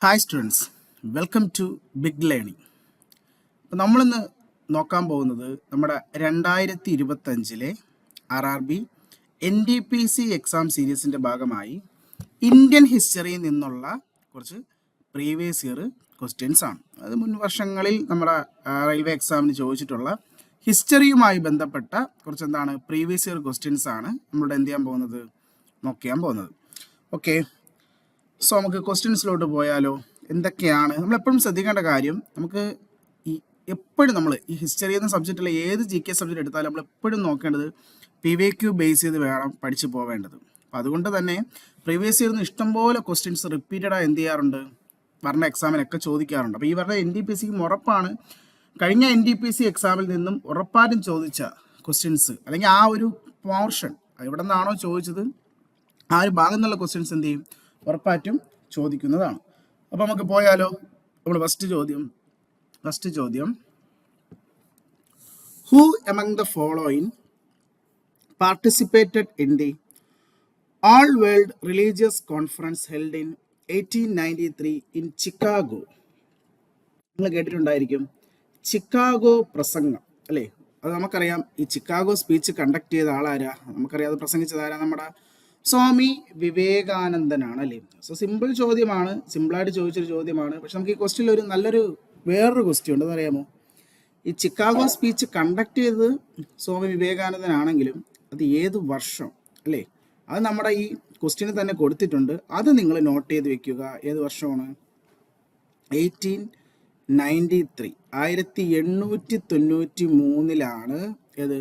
Hi students, welcome to Big Learning. അപ്പോൾ നമ്മളിന്ന് നോക്കാൻ പോകുന്നത് നമ്മുടെ 2025 RRB NDPC എക്സാം സീരീസിൻ്റെ ഭാഗമായി ഇന്ത്യൻ ഹിസ്റ്ററിയിൽ നിന്നുള്ള കുറച്ച് പ്രീവിയസ് ഇയർ ക്വസ്റ്റ്യൻസ് ആണ്. അത് മുൻ വർഷങ്ങളിൽ നമ്മുടെ റെയിൽവേ എക്സാമിന് ചോദിച്ചിട്ടുള്ള ഹിസ്റ്ററിയുമായി ബന്ധപ്പെട്ട കുറച്ച് പ്രീവിയസ് ഇയർ ക്വസ്റ്റ്യൻസ് ആണ് നമ്മളിവിടെ നോക്കാൻ പോകുന്നത്. ഓക്കെ, സോ നമുക്ക് ക്വസ്റ്റ്യൻസിലോട്ട് പോയാലോ. എന്തൊക്കെയാണ് നമ്മളെപ്പോഴും ശ്രദ്ധിക്കേണ്ട കാര്യം, നമുക്ക് എപ്പോഴും നമ്മൾ ഈ ഹിസ്റ്ററി എന്ന സബ്ജക്റ്റിലെ ഏത് GK സബ്ജക്റ്റ് എടുത്താലും നമ്മൾ എപ്പോഴും നോക്കേണ്ടത് PVQ ബേസ് ചെയ്ത് വേണം പഠിച്ചു പോവേണ്ടത്. അപ്പോൾ അതുകൊണ്ട് തന്നെ പ്രീവിയസ് ഇയറിൽ നിന്ന് ഇഷ്ടംപോലെ ക്വസ്റ്റ്യൻസ് റിപ്പീറ്റഡായി എന്ത് ചെയ്യാറുണ്ട്, പറഞ്ഞ എക്സാമിനൊക്കെ ചോദിക്കാറുണ്ട്. അപ്പോൾ ഈ പറഞ്ഞ NDPCക്കും ഉറപ്പാണ്, കഴിഞ്ഞ NDPC എക്സാമിൽ നിന്നും ഉറപ്പായിട്ടും ചോദിച്ച ക്വസ്റ്റ്യൻസ് അല്ലെങ്കിൽ ആ ഒരു പോർഷൻ എവിടെ നിന്നാണോ ചോദിച്ചത് ആ ഒരു ഭാഗം നിന്നുള്ള ക്വസ്റ്റ്യൻസ് എന്ത് ചെയ്യും, ഉറപ്പായിട്ടും ചോദിക്കുന്നതാണ്. അപ്പോൾ നമുക്ക് പോയാലോ. നമ്മൾ ഫസ്റ്റ് ചോദ്യം who among the following participated in the all world religious conference held in 1893 in Chicago. നിങ്ങൾ കേട്ടിട്ടുണ്ടായിരിക്കും ചിക്കാഗോ പ്രസംഗം അല്ലേ. അത് നമുക്കറിയാം. ഈ ചിക്കാഗോ സ്പീച്ച് കണ്ടക്ട് ചെയ്ത ആളാരാ, നമുക്കറിയാം. അത് പ്രസംഗിച്ചത് ആരാ, നമ്മുടെ സ്വാമി വിവേകാനന്ദനാണ് അല്ലേ. സോ സിമ്പിൾ ചോദ്യമാണ്, സിമ്പിളായിട്ട് ചോദിച്ചൊരു ചോദ്യമാണ്. പക്ഷെ നമുക്ക് ഈ ക്വസ്റ്റ്യനിൽ ഒരു വേറൊരു ക്വസ്റ്റ്യൻ ഉണ്ടെന്ന് അറിയാമോ. ഈ ചിക്കാഗോ സ്പീച്ച് കണ്ടക്ട് ചെയ്തത് സ്വാമി വിവേകാനന്ദനാണെങ്കിലും അത് ഏത് വർഷം അല്ലേ, അത് നമ്മുടെ ഈ ക്വസ്റ്റ്യന് തന്നെ കൊടുത്തിട്ടുണ്ട്. അത് നിങ്ങൾ നോട്ട് ചെയ്ത് വെക്കുക. ഏത് വർഷമാണ്? 1893 1893 ഏത്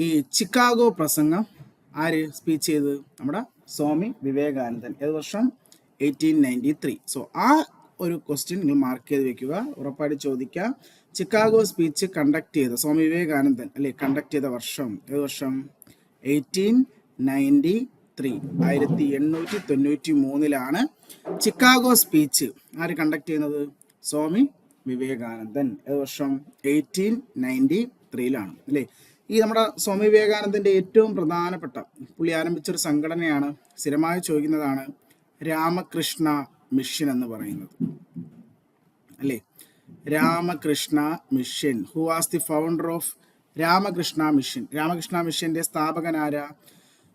ഈ ചിക്കാഗോ പ്രസംഗം ആര് സ്പീച്ച് ചെയ്ത്? നമ്മുടെ സ്വാമി വിവേകാനന്ദൻ. ഏത് വർഷം? 1893. സോ ആ ഒരു ക്വസ്റ്റ്യൻ നിങ്ങൾ മാർക്ക് ചെയ്ത് വെക്കുക, ഉറപ്പായിട്ട് ചോദിക്കുക. ചിക്കാഗോ സ്പീച്ച് കണ്ടക്ട് ചെയ്ത സ്വാമി വിവേകാനന്ദൻ അല്ലെ, കണ്ടക്ട് ചെയ്ത വർഷം ഏത് വർഷം? 1893 1893 ചിക്കാഗോ സ്പീച്ച് ആര് കണ്ടക്ട് ചെയ്യുന്നത്? സ്വാമി വിവേകാനന്ദൻ. ഏത് വർഷം? 1893 അല്ലേ. ഈ നമ്മുടെ സ്വാമി വിവേകാനന്ദൻ്റെ ഏറ്റവും പ്രധാനപ്പെട്ട പുള്ളി ആരംഭിച്ചൊരു സംഘടനയാണ്, സ്ഥിരമായി ചോദിക്കുന്നതാണ്, രാമകൃഷ്ണ മിഷൻ എന്ന് പറയുന്നത് അല്ലേ. Ramakrishna mission. Who was the founder of Ramakrishna mission? Ramakrishna മിഷന്റെ സ്ഥാപകനാരാ?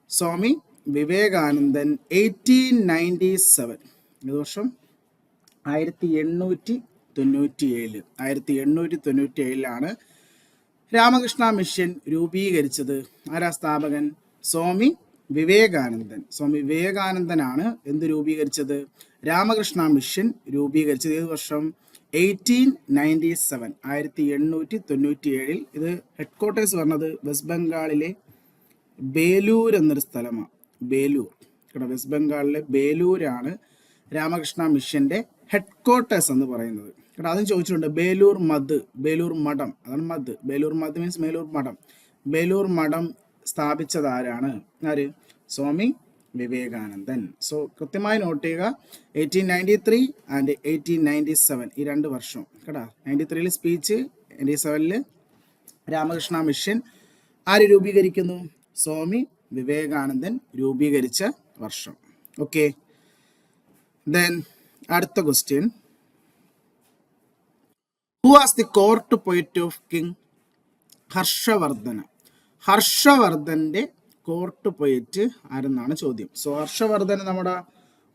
സ്വാമി വിവേകാനന്ദൻ. 1897 ഏത് വർഷം? 1897 1897 രാമകൃഷ്ണ മിഷൻ രൂപീകരിച്ചത്. ആരാ സ്ഥാപകൻ? സ്വാമി വിവേകാനന്ദൻ. സ്വാമി വിവേകാനന്ദനാണ് എന്ത് രൂപീകരിച്ചത്? രാമകൃഷ്ണ മിഷൻ രൂപീകരിച്ചത്. ഏത് വർഷം? 1897 1897. ഇത് ഹെഡ് ക്വാർട്ടേഴ്സ് പറഞ്ഞത് വെസ്റ്റ് ബംഗാളിലെ ബേലൂർ എന്നൊരു സ്ഥലമാണ്. ബേലൂർ കേട്ടോ, വെസ്റ്റ് ബംഗാളിലെ ബേലൂരാണ് രാമകൃഷ്ണ മിഷന്റെ ഹെഡ് ക്വാർട്ടേഴ്സ് എന്ന് പറയുന്നത് കേട്ടോ. അതും ചോദിച്ചിട്ടുണ്ട്. ബേലൂർ മഠം, അതാണ് മദ്. ബേലൂർ മദ് മീൻസ് ബേലൂർ മഠം. ബേലൂർ മഠം സ്ഥാപിച്ചത് ആരാണ്? ആര്? സ്വാമി വിവേകാനന്ദൻ. സോ കൃത്യമായി നോട്ട് ചെയ്യുക. 1893 ആൻഡ് 1897 ഈ 2 വർഷം കേട്ടോ. 93 സ്പീച്ച്, 97 രാമകൃഷ്ണ മിഷൻ ആര് രൂപീകരിക്കുന്നു? സ്വാമി വിവേകാനന്ദൻ രൂപീകരിച്ച വർഷം. ഓക്കെ, ദെൻ അടുത്ത question. Who was the court poet of king Harshavardhana? ഹർഷവർദ്ധന്റെ കോർട്ട് പോയറ്റ് ആരെന്നാണ് ചോദ്യം. സോ ഹർഷവർദ്ധൻ നമ്മുടെ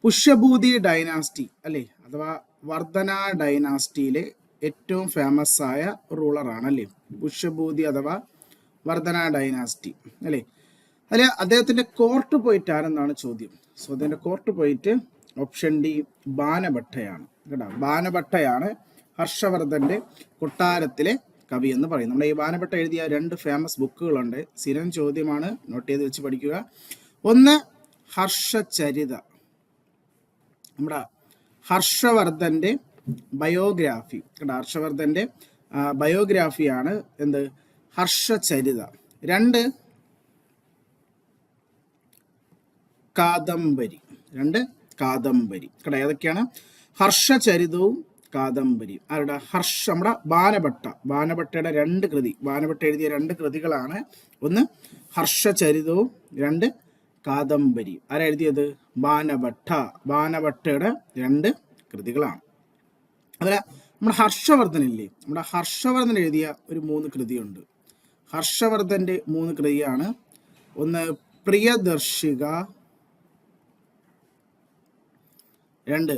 പുഷ്യഭൂതി ഡൈനാസ്റ്റി അല്ലേ, അഥവാ വർദ്ധന ഡൈനാസ്റ്റിയിലെ ഏറ്റവും ഫേമസ് ആയ റൂളറാണ് അല്ലേ. പുഷ്യഭൂതി അഥവാ വർദ്ധന ഡൈനാസ്റ്റി അല്ലേ. അതിൽ അദ്ദേഹത്തിന്റെ കോർട്ട് പോയിറ്റ് ആരെന്നാണ് ചോദ്യം. സോ അതിന്റെ കോർട്ട് പോയിറ്റ് ഓപ്ഷൻ ഡി ബാനഭട്ടയാണ് കേട്ടോ. ബാനഭട്ടയാണ് ഹർഷവർദ്ധന്റെ കൊട്ടാരത്തിലെ കവി എന്ന് പറയുന്നത്. നമ്മുടെ ഈ ബാനഭട്ട എഴുതിയ 2 ഫേമസ് ബുക്കുകളുണ്ട്. സ്ഥിരം ചോദ്യമാണ്, നോട്ട് ചെയ്ത് വെച്ച് പഠിക്കുക. ഒന്ന് ഹർഷചരിത, നമ്മുടെ ഹർഷവർദ്ധന്റെ ബയോഗ്രാഫി കേട്ടോ. ഹർഷവർദ്ധന്റെ ബയോഗ്രാഫിയാണ് എന്ത്? ഹർഷചരിത. 2 കാദംബരി. 2 കാദംബരി കേട്ടോ. ഏതൊക്കെയാണ്? ഹർഷചരിതവും കാദംബരി. ആരുടെ? നമ്മുടെ ബാനഭട്ടയുടെ 2 കൃതി, ബാനഭട്ട എഴുതിയ 2 കൃതികളാണ്. ഒന്ന് ഹർഷചരിതവും 2 കാദംബരി. ആരാ എഴുതിയത്? ബാനഭട്ട. ബാനഭട്ടയുടെ 2 കൃതികളാണ്. അതുപോലെ നമ്മുടെ ഹർഷവർദ്ധൻ ഇല്ലേ, നമ്മുടെ ഹർഷവർദ്ധൻ എഴുതിയ ഒരു 3 കൃതിയുണ്ട്. ഹർഷവർദ്ധൻ്റെ 3 കൃതിയാണ്. ഒന്ന് പ്രിയദർശിക, 2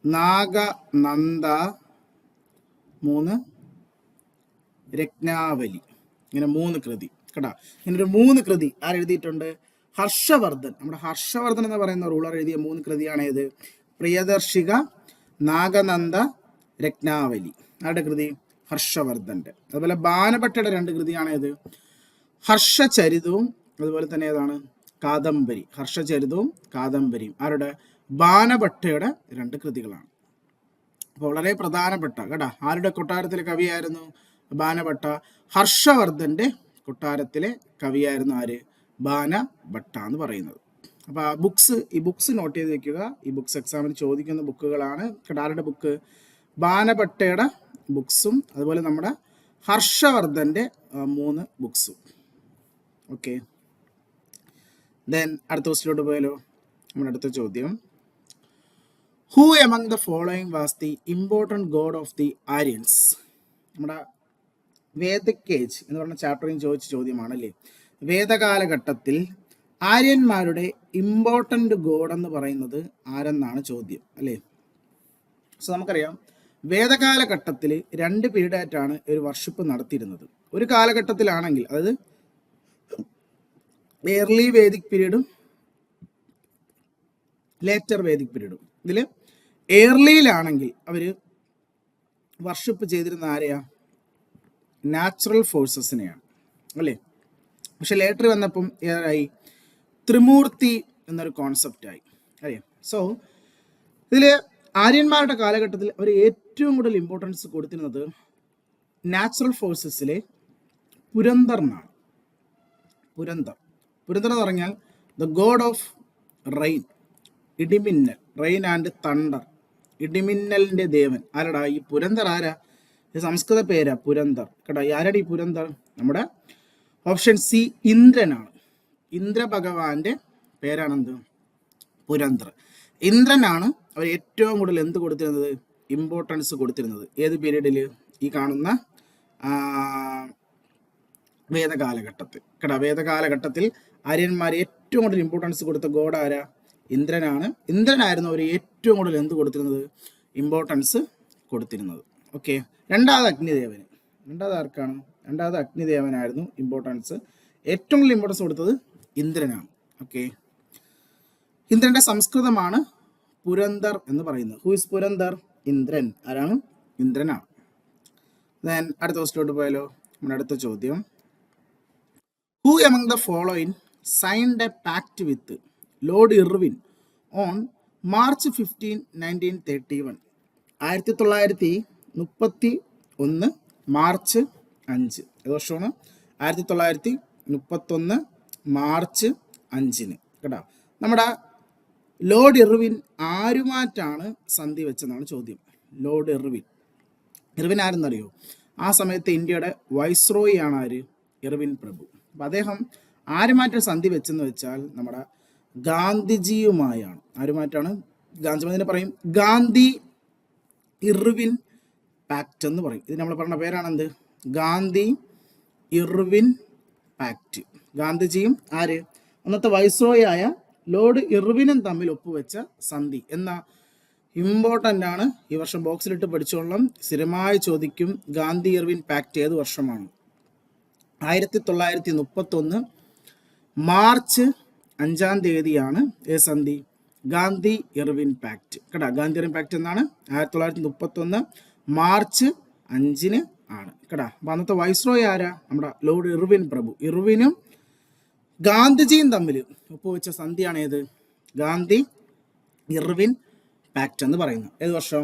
നാഗനന്ദ, 3 രത്നാവലി. ഇങ്ങനെ 3 കൃതി കേട്ടോ. ഇങ്ങനെ ഒരു 3 കൃതി ആരെഴുതിയിട്ടുണ്ട്? ഹർഷവർദ്ധൻ. നമ്മുടെ ഹർഷവർദ്ധൻ എന്ന് പറയുന്ന റൂളർ എഴുതിയ 3 കൃതിയാണ് ഏത്? പ്രിയദർശിക, നാഗനന്ദ, രത്നാവലി. ആരുടെ കൃതി? ഹർഷവർദ്ധൻ്റെ. അതുപോലെ ബാണഭട്ടയുടെ 2 കൃതിയാണ് ഏത്? ഹർഷചരിതവും അതുപോലെ തന്നെ ഏതാണ്? കാദംബരി. ഹർഷചരിതവും കാദംബരിയും ആരുടെ? ബാണഭട്ടയുടെ 2 കൃതികളാണ്. അപ്പോൾ വളരെ പ്രധാനപ്പെട്ട കേട്ടാ. ആരുടെ കൊട്ടാരത്തിലെ കവിയായിരുന്നു? ബാണഭട്ട. ഹർഷവർദ്ധൻ്റെ കൊട്ടാരത്തിലെ കവിയായിരുന്നു ആര്? ബാണഭട്ട എന്ന് പറയുന്നത്. അപ്പോൾ ഈ ബുക്സ് നോട്ട് ചെയ്ത് വെക്കുക. ഈ ബുക്സ് എക്സാമിന് ചോദിക്കുന്ന ബുക്കുകളാണ്. ആരുടെ ബുക്ക്? ബാണഭട്ടയുടെ ബുക്സും അതുപോലെ നമ്മുടെ ഹർഷവർദ്ധൻ്റെ 3 ബുക്സും. ഓക്കെ, ദെൻ അടുത്ത ക്വസ്റ്റിലോട്ട് പോയാലോ. നമ്മുടെ അടുത്ത ചോദ്യം, who among the following was the important God of the Aryans? നമ്മുടെ വേദിക് ഏജ് എന്ന് പറഞ്ഞ ചാപ്റ്ററിൽ ചോദിച്ച ചോദ്യമാണല്ലേ. വേദകാലഘട്ടത്തിൽ ആര്യന്മാരുടെ ഇമ്പോർട്ടൻ്റ് ഗോഡ് എന്ന് പറയുന്നത് ആരെന്നാണ് ചോദ്യം അല്ലേ. സോ നമുക്കറിയാം വേദകാലഘട്ടത്തിൽ 2 പീരീഡായിട്ടാണ് ഒരു വർഷിപ്പ് നടത്തിയിരുന്നത്. ഒരു കാലഘട്ടത്തിലാണെങ്കിൽ അതായത് ഏർലി വേദിക് പീരീഡും ലേറ്റർ വേദിക് പീരീഡും. ഇതിൽ ഏർലിയിലാണെങ്കിൽ അവർ വർഷിപ്പ് ചെയ്തിരുന്ന ആരെയാ? നാച്ചുറൽ ഫോഴ്സസിനെയാണ് അല്ലേ. പക്ഷെ ലേറ്റർ വന്നപ്പം ഏതായി? ത്രിമൂർത്തി എന്നൊരു കോൺസെപ്റ്റായി അല്ലേ. സോ ഇതിൽ ആര്യന്മാരുടെ കാലഘട്ടത്തിൽ അവർ ഏറ്റവും കൂടുതൽ ഇമ്പോർട്ടൻസ് കൊടുത്തിരുന്നത് നാച്ചുറൽ ഫോഴ്സസിലെ പുരന്തറിനാണ്. പുരന്തർ എന്ന് പറഞ്ഞാൽ ദ ഗോഡ് ഓഫ് റെയിൻ, ഇടിമിന്നൽ, റെയിൻ ആൻഡ് തണ്ടർ, ഇടിമിന്നലിൻ്റെ ദേവൻ. ആരടാ ഈ പുരന്തർ? ആരാ? ഇത് സംസ്കൃത പേരാ പുരന്തർ കേട്ടോ. ആരാടാ ഈ പുരന്തർ? നമ്മുടെ ഓപ്ഷൻ സി ഇന്ദ്രനാണ്. ഇന്ദ്ര ഭഗവാന്റെ പേരാണെന്ത്? പുരന്തർ. ഇന്ദ്രനാണ് അവർ ഏറ്റവും കൂടുതൽ എന്ത് കൊടുത്തിരുന്നത്? ഇമ്പോർട്ടൻസ് കൊടുത്തിരുന്നത്. ഏത് പീരീഡിൽ? ഈ കാണുന്ന വേദകാലഘട്ടത്തിൽ കേട്ടോ. വേദകാലഘട്ടത്തിൽ ആര്യന്മാർ ഏറ്റവും കൂടുതൽ ഇമ്പോർട്ടൻസ് കൊടുത്ത ഗോഡ് ആരാ? ഇന്ദ്രനാണ്. ഇന്ദ്രനായിരുന്നു അവർ ഏറ്റവും കൂടുതൽ എന്ത് കൊടുത്തിരുന്നത്? ഇമ്പോർട്ടൻസ് കൊടുത്തിരുന്നത്. ഓക്കെ, രണ്ടാമത് അഗ്നിദേവന്. രണ്ടാമത് ആർക്കാണ്? രണ്ടാമത് അഗ്നിദേവനായിരുന്നു ഇമ്പോർട്ടൻസ്. ഏറ്റവും കൂടുതൽ ഇമ്പോർട്ടൻസ് കൊടുത്തത് ഇന്ദ്രനാണ്. ഓക്കെ, ഇന്ദ്രന്റെ സംസ്കൃതമാണ് പുരന്തർ എന്ന് പറയുന്നത്. Who is Purandar? ഇന്ദ്രൻ. ആരാണ്? ഇന്ദ്രനാണ്. ദെൻ അടുത്ത ക്വസ്റ്റിലോട്ട് പോയാലോ. നമ്മുടെ അടുത്ത ചോദ്യം, who among the following signed a pact with lord Irwin on March 15, 1931? 1931 March 5. ഏത് വർഷമാണ്? 1931 മാർച്ച് 5 കേട്ടോ. നമ്മുടെ ലോർഡ് ഇർവിൻ ആരുമായിട്ടാണ് സന്ധി വെച്ചെന്നാണ് ചോദ്യം. ലോർഡ് ഇർവിൻ ആരെന്നറിയോ? ആ സമയത്ത് ഇന്ത്യയുടെ വൈസ്രോയി ആണ് ആര്? ഇർവിൻ പ്രഭു. അപ്പം അദ്ദേഹം ആരുമായിട്ട് സന്ധി വെച്ചെന്ന് വെച്ചാൽ നമ്മുടെ ഗാന്ധിജിയുമായാണ്. ആരുമായിട്ടാണ്? ഗാന്ധിജിനെ പറയും ഗാന്ധി ഇർവിൻ പാക്ട് എന്ന് പറയും. ഇത് നമ്മൾ പറഞ്ഞ പേരാണെന്ത്? Gandhi Irwin pact. ഗാന്ധിജിയും ആര്? അന്നത്തെ വൈസ്രോയി ആയ ലോർഡ് ഇർവിനും തമ്മിൽ ഒപ്പുവെച്ച സന്ധി എന്ന ഇമ്പോർട്ടൻ്റ് ആണ്. ഈ വർഷം ബോക്സിലിട്ട് പഠിച്ചോളാം. സ്ഥിരമായി ചോദിക്കും. ഗാന്ധി ഇർവിൻ പാക്ട് ഏത് വർഷമാണ്? 1931 മാർച്ച് 5 ഏ സന്ധി? ഗാന്ധി ഇർവിൻ പാക്ട് കേട്ടോ. ഗാന്ധി ഇർവിൻ പാക്ട് എന്നാണ് 1931 മാർച്ച് 5 ആണ് കേട്ടോ. അപ്പം അന്നത്തെ വൈസ്രോയി ആരാ? നമ്മുടെ ലോർഡ് ഇർവിൻ പ്രഭു. ഇർവിനും ഗാന്ധിജിയും തമ്മിൽ ഒപ്പുവെച്ച സന്ധിയാണ് ഏത്? ഗാന്ധി ഇർവിൻ പാക്ട് എന്ന് പറയുന്നത്. ഏത് വർഷം?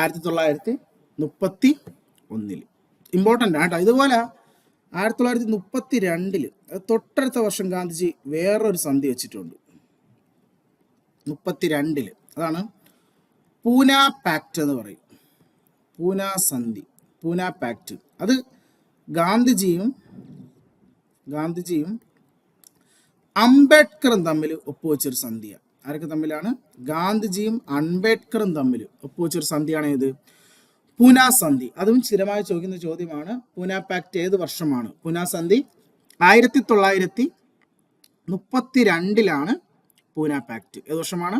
1931. ഇമ്പോർട്ടൻ്റ് ആണ് കേട്ടോ. ഇതുപോലെ 1932 തൊട്ടടുത്ത വർഷം ഗാന്ധിജി വേറൊരു സന്ധി വെച്ചിട്ടുണ്ട്. 32 അതാണ് പൂന പാക്ട് എന്ന് പറയും. പൂന സന്ധി, പൂന പാക്ട്. അത് ഗാന്ധിജിയും അംബേദ്കറും തമ്മിൽ ഒപ്പുവെച്ചൊരു സന്ധിയാണ്. ആരൊക്കെ തമ്മിലാണ്? ഗാന്ധിജിയും അംബേദ്കറും തമ്മിൽ ഒപ്പുവെച്ചൊരു സന്ധിയാണ് ഏത്? പൂന സന്ധി. അതും സ്ഥിരമായി ചോദിക്കുന്ന ചോദ്യമാണ്. പൂന പാക്ട് ഏത് വർഷമാണ്? പൂന സന്ധി 1932 പൂന പാക്ട്. ഏത് വർഷമാണ്?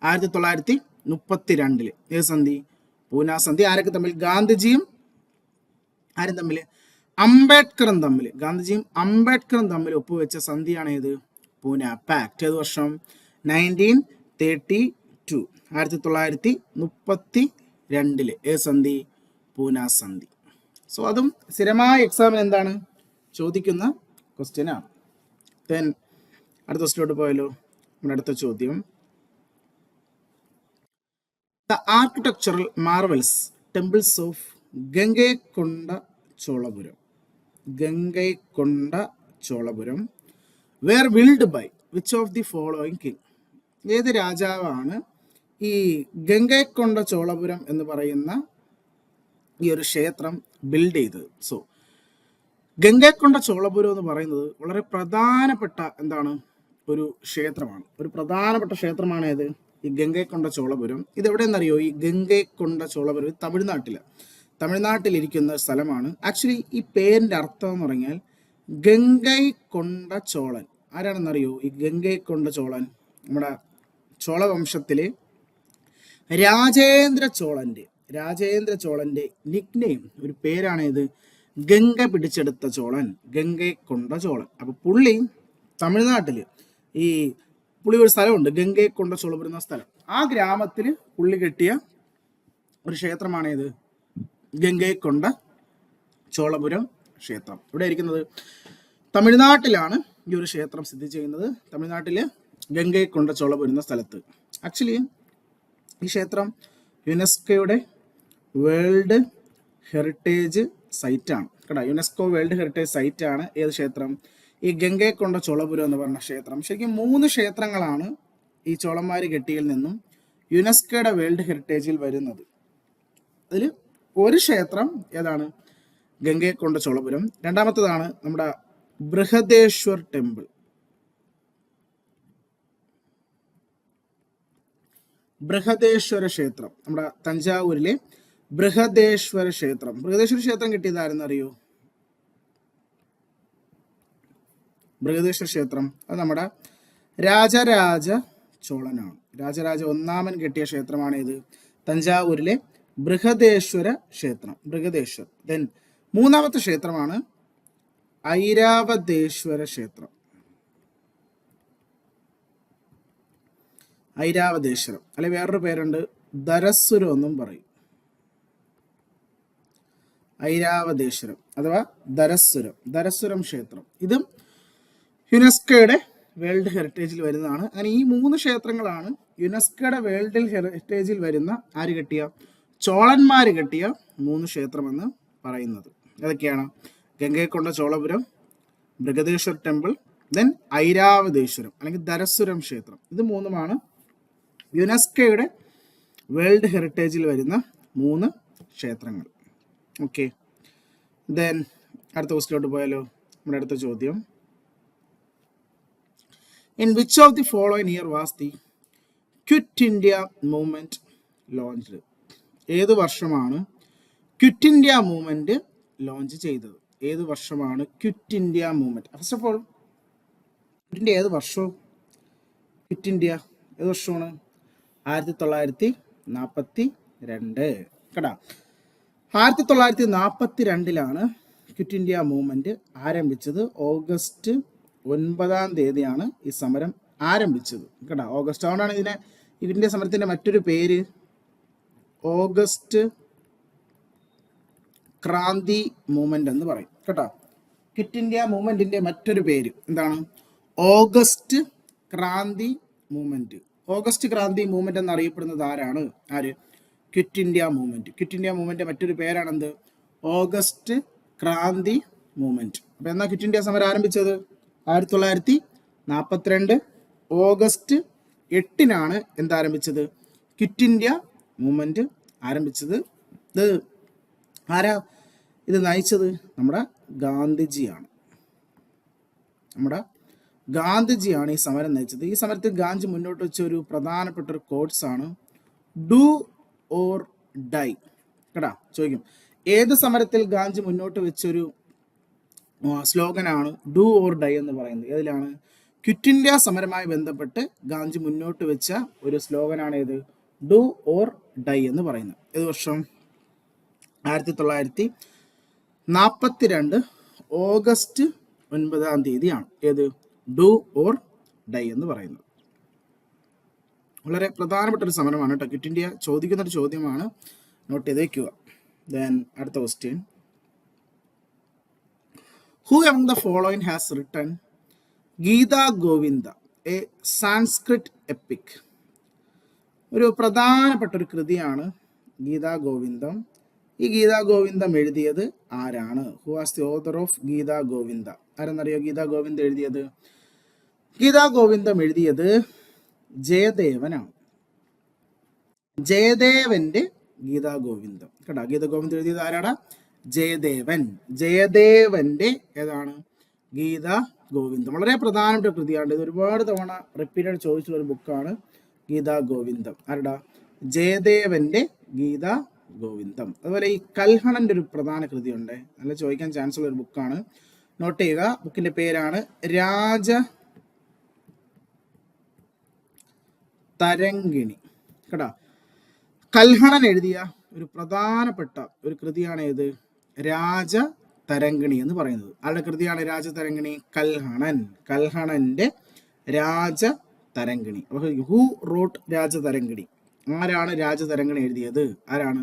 1932. ഏത് സന്ധി? പൂന സന്ധി. ആരൊക്കെ തമ്മിൽ? ഗാന്ധിജിയും ആരും തമ്മിൽ? അംബേദ്കറും തമ്മിൽ. ഗാന്ധിജിയും അംബേദ്കറും തമ്മിൽ ഒപ്പുവെച്ച സന്ധിയാണ് ഏത്? പൂന പാക്ട്. ഏത് വർഷം? 1932. 1932. ഏത് സന്ധി? പൂന സന്ധി. സോ അതും സ്ഥിരമായ എക്സാമിന് എന്താണ് ചോദിക്കുന്ന ക്വസ്റ്റ്യൻ ആണ്. ദെൻ അടുത്ത ക്വസ്റ്റ്യനിലോട്ട് പോയാലോ? നമ്മുടെ അടുത്ത ചോദ്യം, the architectural marvels temples of Gangaikonda Cholapuram. Gangaikonda Cholapuram were build by which of the following king? ഏത് രാജാവാണ് ഈ ഗംഗൈകൊണ്ട ചോളപുരം എന്ന് പറയുന്ന ഈ ഒരു ക്ഷേത്രം ബിൽഡ് ചെയ്തത്? സോ ഗംഗൈകൊണ്ട ചോളപുരം എന്ന് പറയുന്നത് വളരെ പ്രധാനപ്പെട്ട എന്താണ് ഒരു ക്ഷേത്രമാണ്. ഒരു പ്രധാനപ്പെട്ട ക്ഷേത്രമാണ് ഏത്? ഈ ഗംഗൈകൊണ്ട ചോളപുരം. ഇത് എവിടെയെന്നറിയോ? ഈ ഗംഗൈകൊണ്ട ചോളപുരം തമിഴ്നാട്ടിലിരിക്കുന്ന സ്ഥലമാണ്. ആക്ച്വലി ഈ പേരിൻ്റെ അർത്ഥം എന്ന് പറഞ്ഞാൽ ഗംഗൈകൊണ്ട ചോളൻ. ആരാണെന്നറിയോ ഈ ഗംഗൈകൊണ്ട ചോളൻ? നമ്മുടെ ചോളവംശത്തിലെ രാജേന്ദ്ര ചോളന്റെ നിക്നെയിം, ഒരു പേരാണ് ഇത്, ഗംഗ പിടിച്ചെടുത്ത ചോളൻ, ഗംഗൈകൊണ്ട ചോളൻ. അപ്പൊ പുള്ളി തമിഴ്നാട്ടിൽ പുള്ളി ഒരു സ്ഥലമുണ്ട്, ഗംഗൈകൊണ്ട ചോളപുരം എന്ന സ്ഥലം. ആ ഗ്രാമത്തിൽ പുള്ളി കെട്ടിയ ഒരു ക്ഷേത്രമാണ് ഇത്, ഗംഗൈകൊണ്ട ചോളപുരം ക്ഷേത്രം. ഇവിടെ ഇരിക്കുന്നത് തമിഴ്നാട്ടിലാണ് ഈ ഒരു ക്ഷേത്രം സ്ഥിതി ചെയ്യുന്നത്. തമിഴ്നാട്ടിലെ ഗംഗൈകൊണ്ട ചോളപുരം എന്ന സ്ഥലത്ത്. ആക്ച്വലി ഈ ക്ഷേത്രം യുനെസ്കോയുടെ വേൾഡ് ഹെറിറ്റേജ് സൈറ്റാണ് കേട്ടോ. യുനെസ്കോ വേൾഡ് ഹെറിറ്റേജ് സൈറ്റാണ് ഏത് ക്ഷേത്രം? ഈ ഗംഗൈകൊണ്ട ചോളപുരം എന്ന് പറഞ്ഞ ക്ഷേത്രം. ശരിക്കും 3 ക്ഷേത്രങ്ങളാണ് ഈ ചോളന്മാർ കെട്ടിയിൽ നിന്നും യുനെസ്കോയുടെ വേൾഡ് ഹെറിറ്റേജിൽ വരുന്നത്. അതിൽ ഒരു ക്ഷേത്രം ഏതാണ്? ഗംഗൈകൊണ്ട ചോളപുരം. രണ്ടാമത്തേതാണ് നമ്മുടെ ബൃഹദേശ്വർ ടെമ്പിൾ. ബൃഹദേശ്വര ക്ഷേത്രം, നമ്മുടെ തഞ്ചാവൂരിലെ ബൃഹദേശ്വര ക്ഷേത്രം. ബൃഹദേശ്വര ക്ഷേത്രം കിട്ടിയതാരെന്ന് അറിയോ? ബൃഹദേശ്വര ക്ഷേത്രം അത് നമ്മുടെ രാജരാജ ചോളനാണ്. രാജരാജ 1 കെട്ടിയ ക്ഷേത്രമാണ് ഇത്, തഞ്ചാവൂരിലെ ബൃഹദേശ്വര ക്ഷേത്രം. ബൃഹദേശ്വർ. ദെൻ 3ാമത്തെ ക്ഷേത്രമാണ് ഐരാവതേശ്വര ക്ഷേത്രം. ഐരാവതേശ്വരം അല്ലെ വേറൊരു പേരുണ്ട്, ധരസുരം എന്നും പറയും. ഐരാവതേശ്വരം അഥവാ ധരസുരം ക്ഷേത്രം. ഇതും യുനെസ്കോയുടെ വേൾഡ് ഹെറിറ്റേജിൽ വരുന്നതാണ്. അങ്ങനെ ഈ 3 ക്ഷേത്രങ്ങളാണ് യുനെസ്കോയുടെ വേൾഡ് ഹെറിറ്റേജിൽ വരുന്ന ആര് കെട്ടിയ? ചോളന്മാർ കെട്ടിയ 3 ക്ഷേത്രമെന്ന് പറയുന്നത്. ഏതൊക്കെയാണ്? ഗംഗൈകൊണ്ട ചോളപുരം, ബൃഹദേശ്വർ ടെമ്പിൾ, ദെൻ ഐരാവതേശ്വരം അല്ലെങ്കിൽ ധരസുരം ക്ഷേത്രം. ഇത് 3മാണ് യുനെസ്കോയുടെ വേൾഡ് ഹെറിറ്റേജിൽ വരുന്ന 3 ക്ഷേത്രങ്ങൾ. ഓക്കെ, ദെൻ അടുത്ത ക്വസ്റ്റിലോട്ട് പോയാലോ? നമ്മുടെ അടുത്ത ചോദ്യം, in which of the following year was the quit India movement launched? ഏത് വർഷമാണ് ക്വിറ്റ് ഇന്ത്യ മൂവ്മെന്റ് ലോഞ്ച് ചെയ്തത്? ഏത് വർഷമാണ് quit India movement? First of all quit India ഏത് വർഷവും? ക്വിറ്റ് ഇന്ത്യ ഏത് വർഷമാണ്? 1942 കേട്ടാ. 1942 ക്വിറ്റ് ഇന്ത്യ മൂവ്മെന്റ് ആരംഭിച്ചത്. ഓഗസ്റ്റ് 9 ഈ സമരം ആരംഭിച്ചത് കേട്ടോ. ഓഗസ്റ്റ്. അതുകൊണ്ടാണ് ഇതിനെ ഇന്ത്യ സമരത്തിന്റെ മറ്റൊരു പേര് ഓഗസ്റ്റ് ക്രാന്തി മൂവ്മെന്റ് എന്ന് പറയും കേട്ടോ. ക്വിറ്റ് ഇന്ത്യ മൂവ്മെന്റിന്റെ മറ്റൊരു പേര് എന്താണ്? August Kranti movement. August Kranti movement എന്നറിയപ്പെടുന്നത് ആരാണ്? Quit India movement. Quit India movement മറ്റൊരു പേരാണെന്ത്? August Kranti movement. അപ്പൊ എന്നാ ക്വിറ്റ് ഇന്ത്യ സമരം ആരംഭിച്ചത്? 1942 ഓഗസ്റ്റ് 8 എന്താരംഭിച്ചത്? ക്വിറ്റ് ഇന്ത്യ മൂവ്മെന്റ് ആരംഭിച്ചത്. ഇത് നയിച്ചത് നമ്മുടെ ഗാന്ധിജിയാണ്. നമ്മുടെ ഗാന്ധിജിയാണ് ഈ സമരം നയിച്ചത്. ഈ സമരത്തിൽ ഗാന്ധി മുന്നോട്ട് വെച്ച ഒരു പ്രധാനപ്പെട്ട ഒരു കോട്സ് ആണ് ഡു ഓർ ഡൈ. കേട്ടാ, ചോദിക്കും ഏത് സമരത്തിൽ ഗാന്ധി മുന്നോട്ട് വെച്ചൊരു സ്ലോഗനാണ് ഡു ഓർ ഡൈ എന്ന് പറയുന്നത്? ഏതിലാണ്? ക്വിറ്റ് ഇന്ത്യ സമരവുമായി ബന്ധപ്പെട്ട് ഗാന്ധി മുന്നോട്ട് വെച്ച ഒരു സ്ലോഗനാണ് ഏത്? ഡു ഓർ ഡൈ എന്ന് പറയുന്നത്. ഏത് വർഷം? 1942 ഓഗസ്റ്റ് 9 ഏത്? ഡു ഓർ ഡൈ എന്ന് പറയുന്നത്. വളരെ പ്രധാനപ്പെട്ട ഒരു സമരമാണ് കേട്ടോ. ക്വിറ്റ് ഇന്ത്യ ചോദിക്കുന്ന ഒരു ചോദ്യമാണ്, നോട്ട് ചെയ്ത് വയ്ക്കുക. ദെൻ അടുത്ത question, who among the following has written Gita Govinda, a Sanskrit epic? ഒരു പ്രധാനപ്പെട്ട ഒരു കൃതിയാണ് ഗീതാ ഗോവിന്ദം. ഈ ഗീതാ ഗോവിന്ദം എഴുതിയത് ആരാണ്? Who was the author of Gita Govinda? ആരെന്നറിയോ ഗീതാ ഗോവിന്ദം എഴുതിയത്? ഗീതാ ഗോവിന്ദം എഴുതിയത് ജയദേവനാണ്. ജയദേവന്റെ ഗീതാ ഗോവിന്ദം കേട്ടോ. ഗീതാ ഗോവിന്ദം എഴുതിയത് ആരാടാ? ജയദേവൻ. ജയദേവന്റെ ഏതാണ്? ഗീതാ ഗോവിന്ദം. വളരെ പ്രധാനപ്പെട്ട കൃതിയാണ്. ഇത് ഒരുപാട് തവണ റിപ്പീറ്റഡ് ചോദിച്ചുള്ള ഒരു ബുക്കാണ് ഗീതാ ഗോവിന്ദം. ആരുടെ? ജയദേവന്റെ ഗീതാ ഗോവിന്ദം. അതുപോലെ ഈ കൽഹണന്റെ ഒരു പ്രധാന കൃതിയുണ്ട്, നല്ല ചോദിക്കാൻ ചാൻസ് ഉള്ള ഒരു ബുക്കാണ്, നോട്ട് ചെയ്യുക. ബുക്കിന്റെ പേരാണ് രാജ തരംഗിണി കേട്ടോ. കൽഹണൻ എഴുതിയ ഒരു പ്രധാനപ്പെട്ട ഒരു കൃതിയാണ് ഏത്? രാജ തരംഗിണി എന്ന് പറയുന്നത്. ആരുടെ കൃതിയാണ് രാജ തരംഗിണി? കൽഹണൻ. കൽഹണന്റെ രാജ തരംഗിണി. ഹു റോട്ട് രാജ തരംഗിണി? ആരാണ് രാജ തരംഗിണി എഴുതിയത്? ആരാണ്?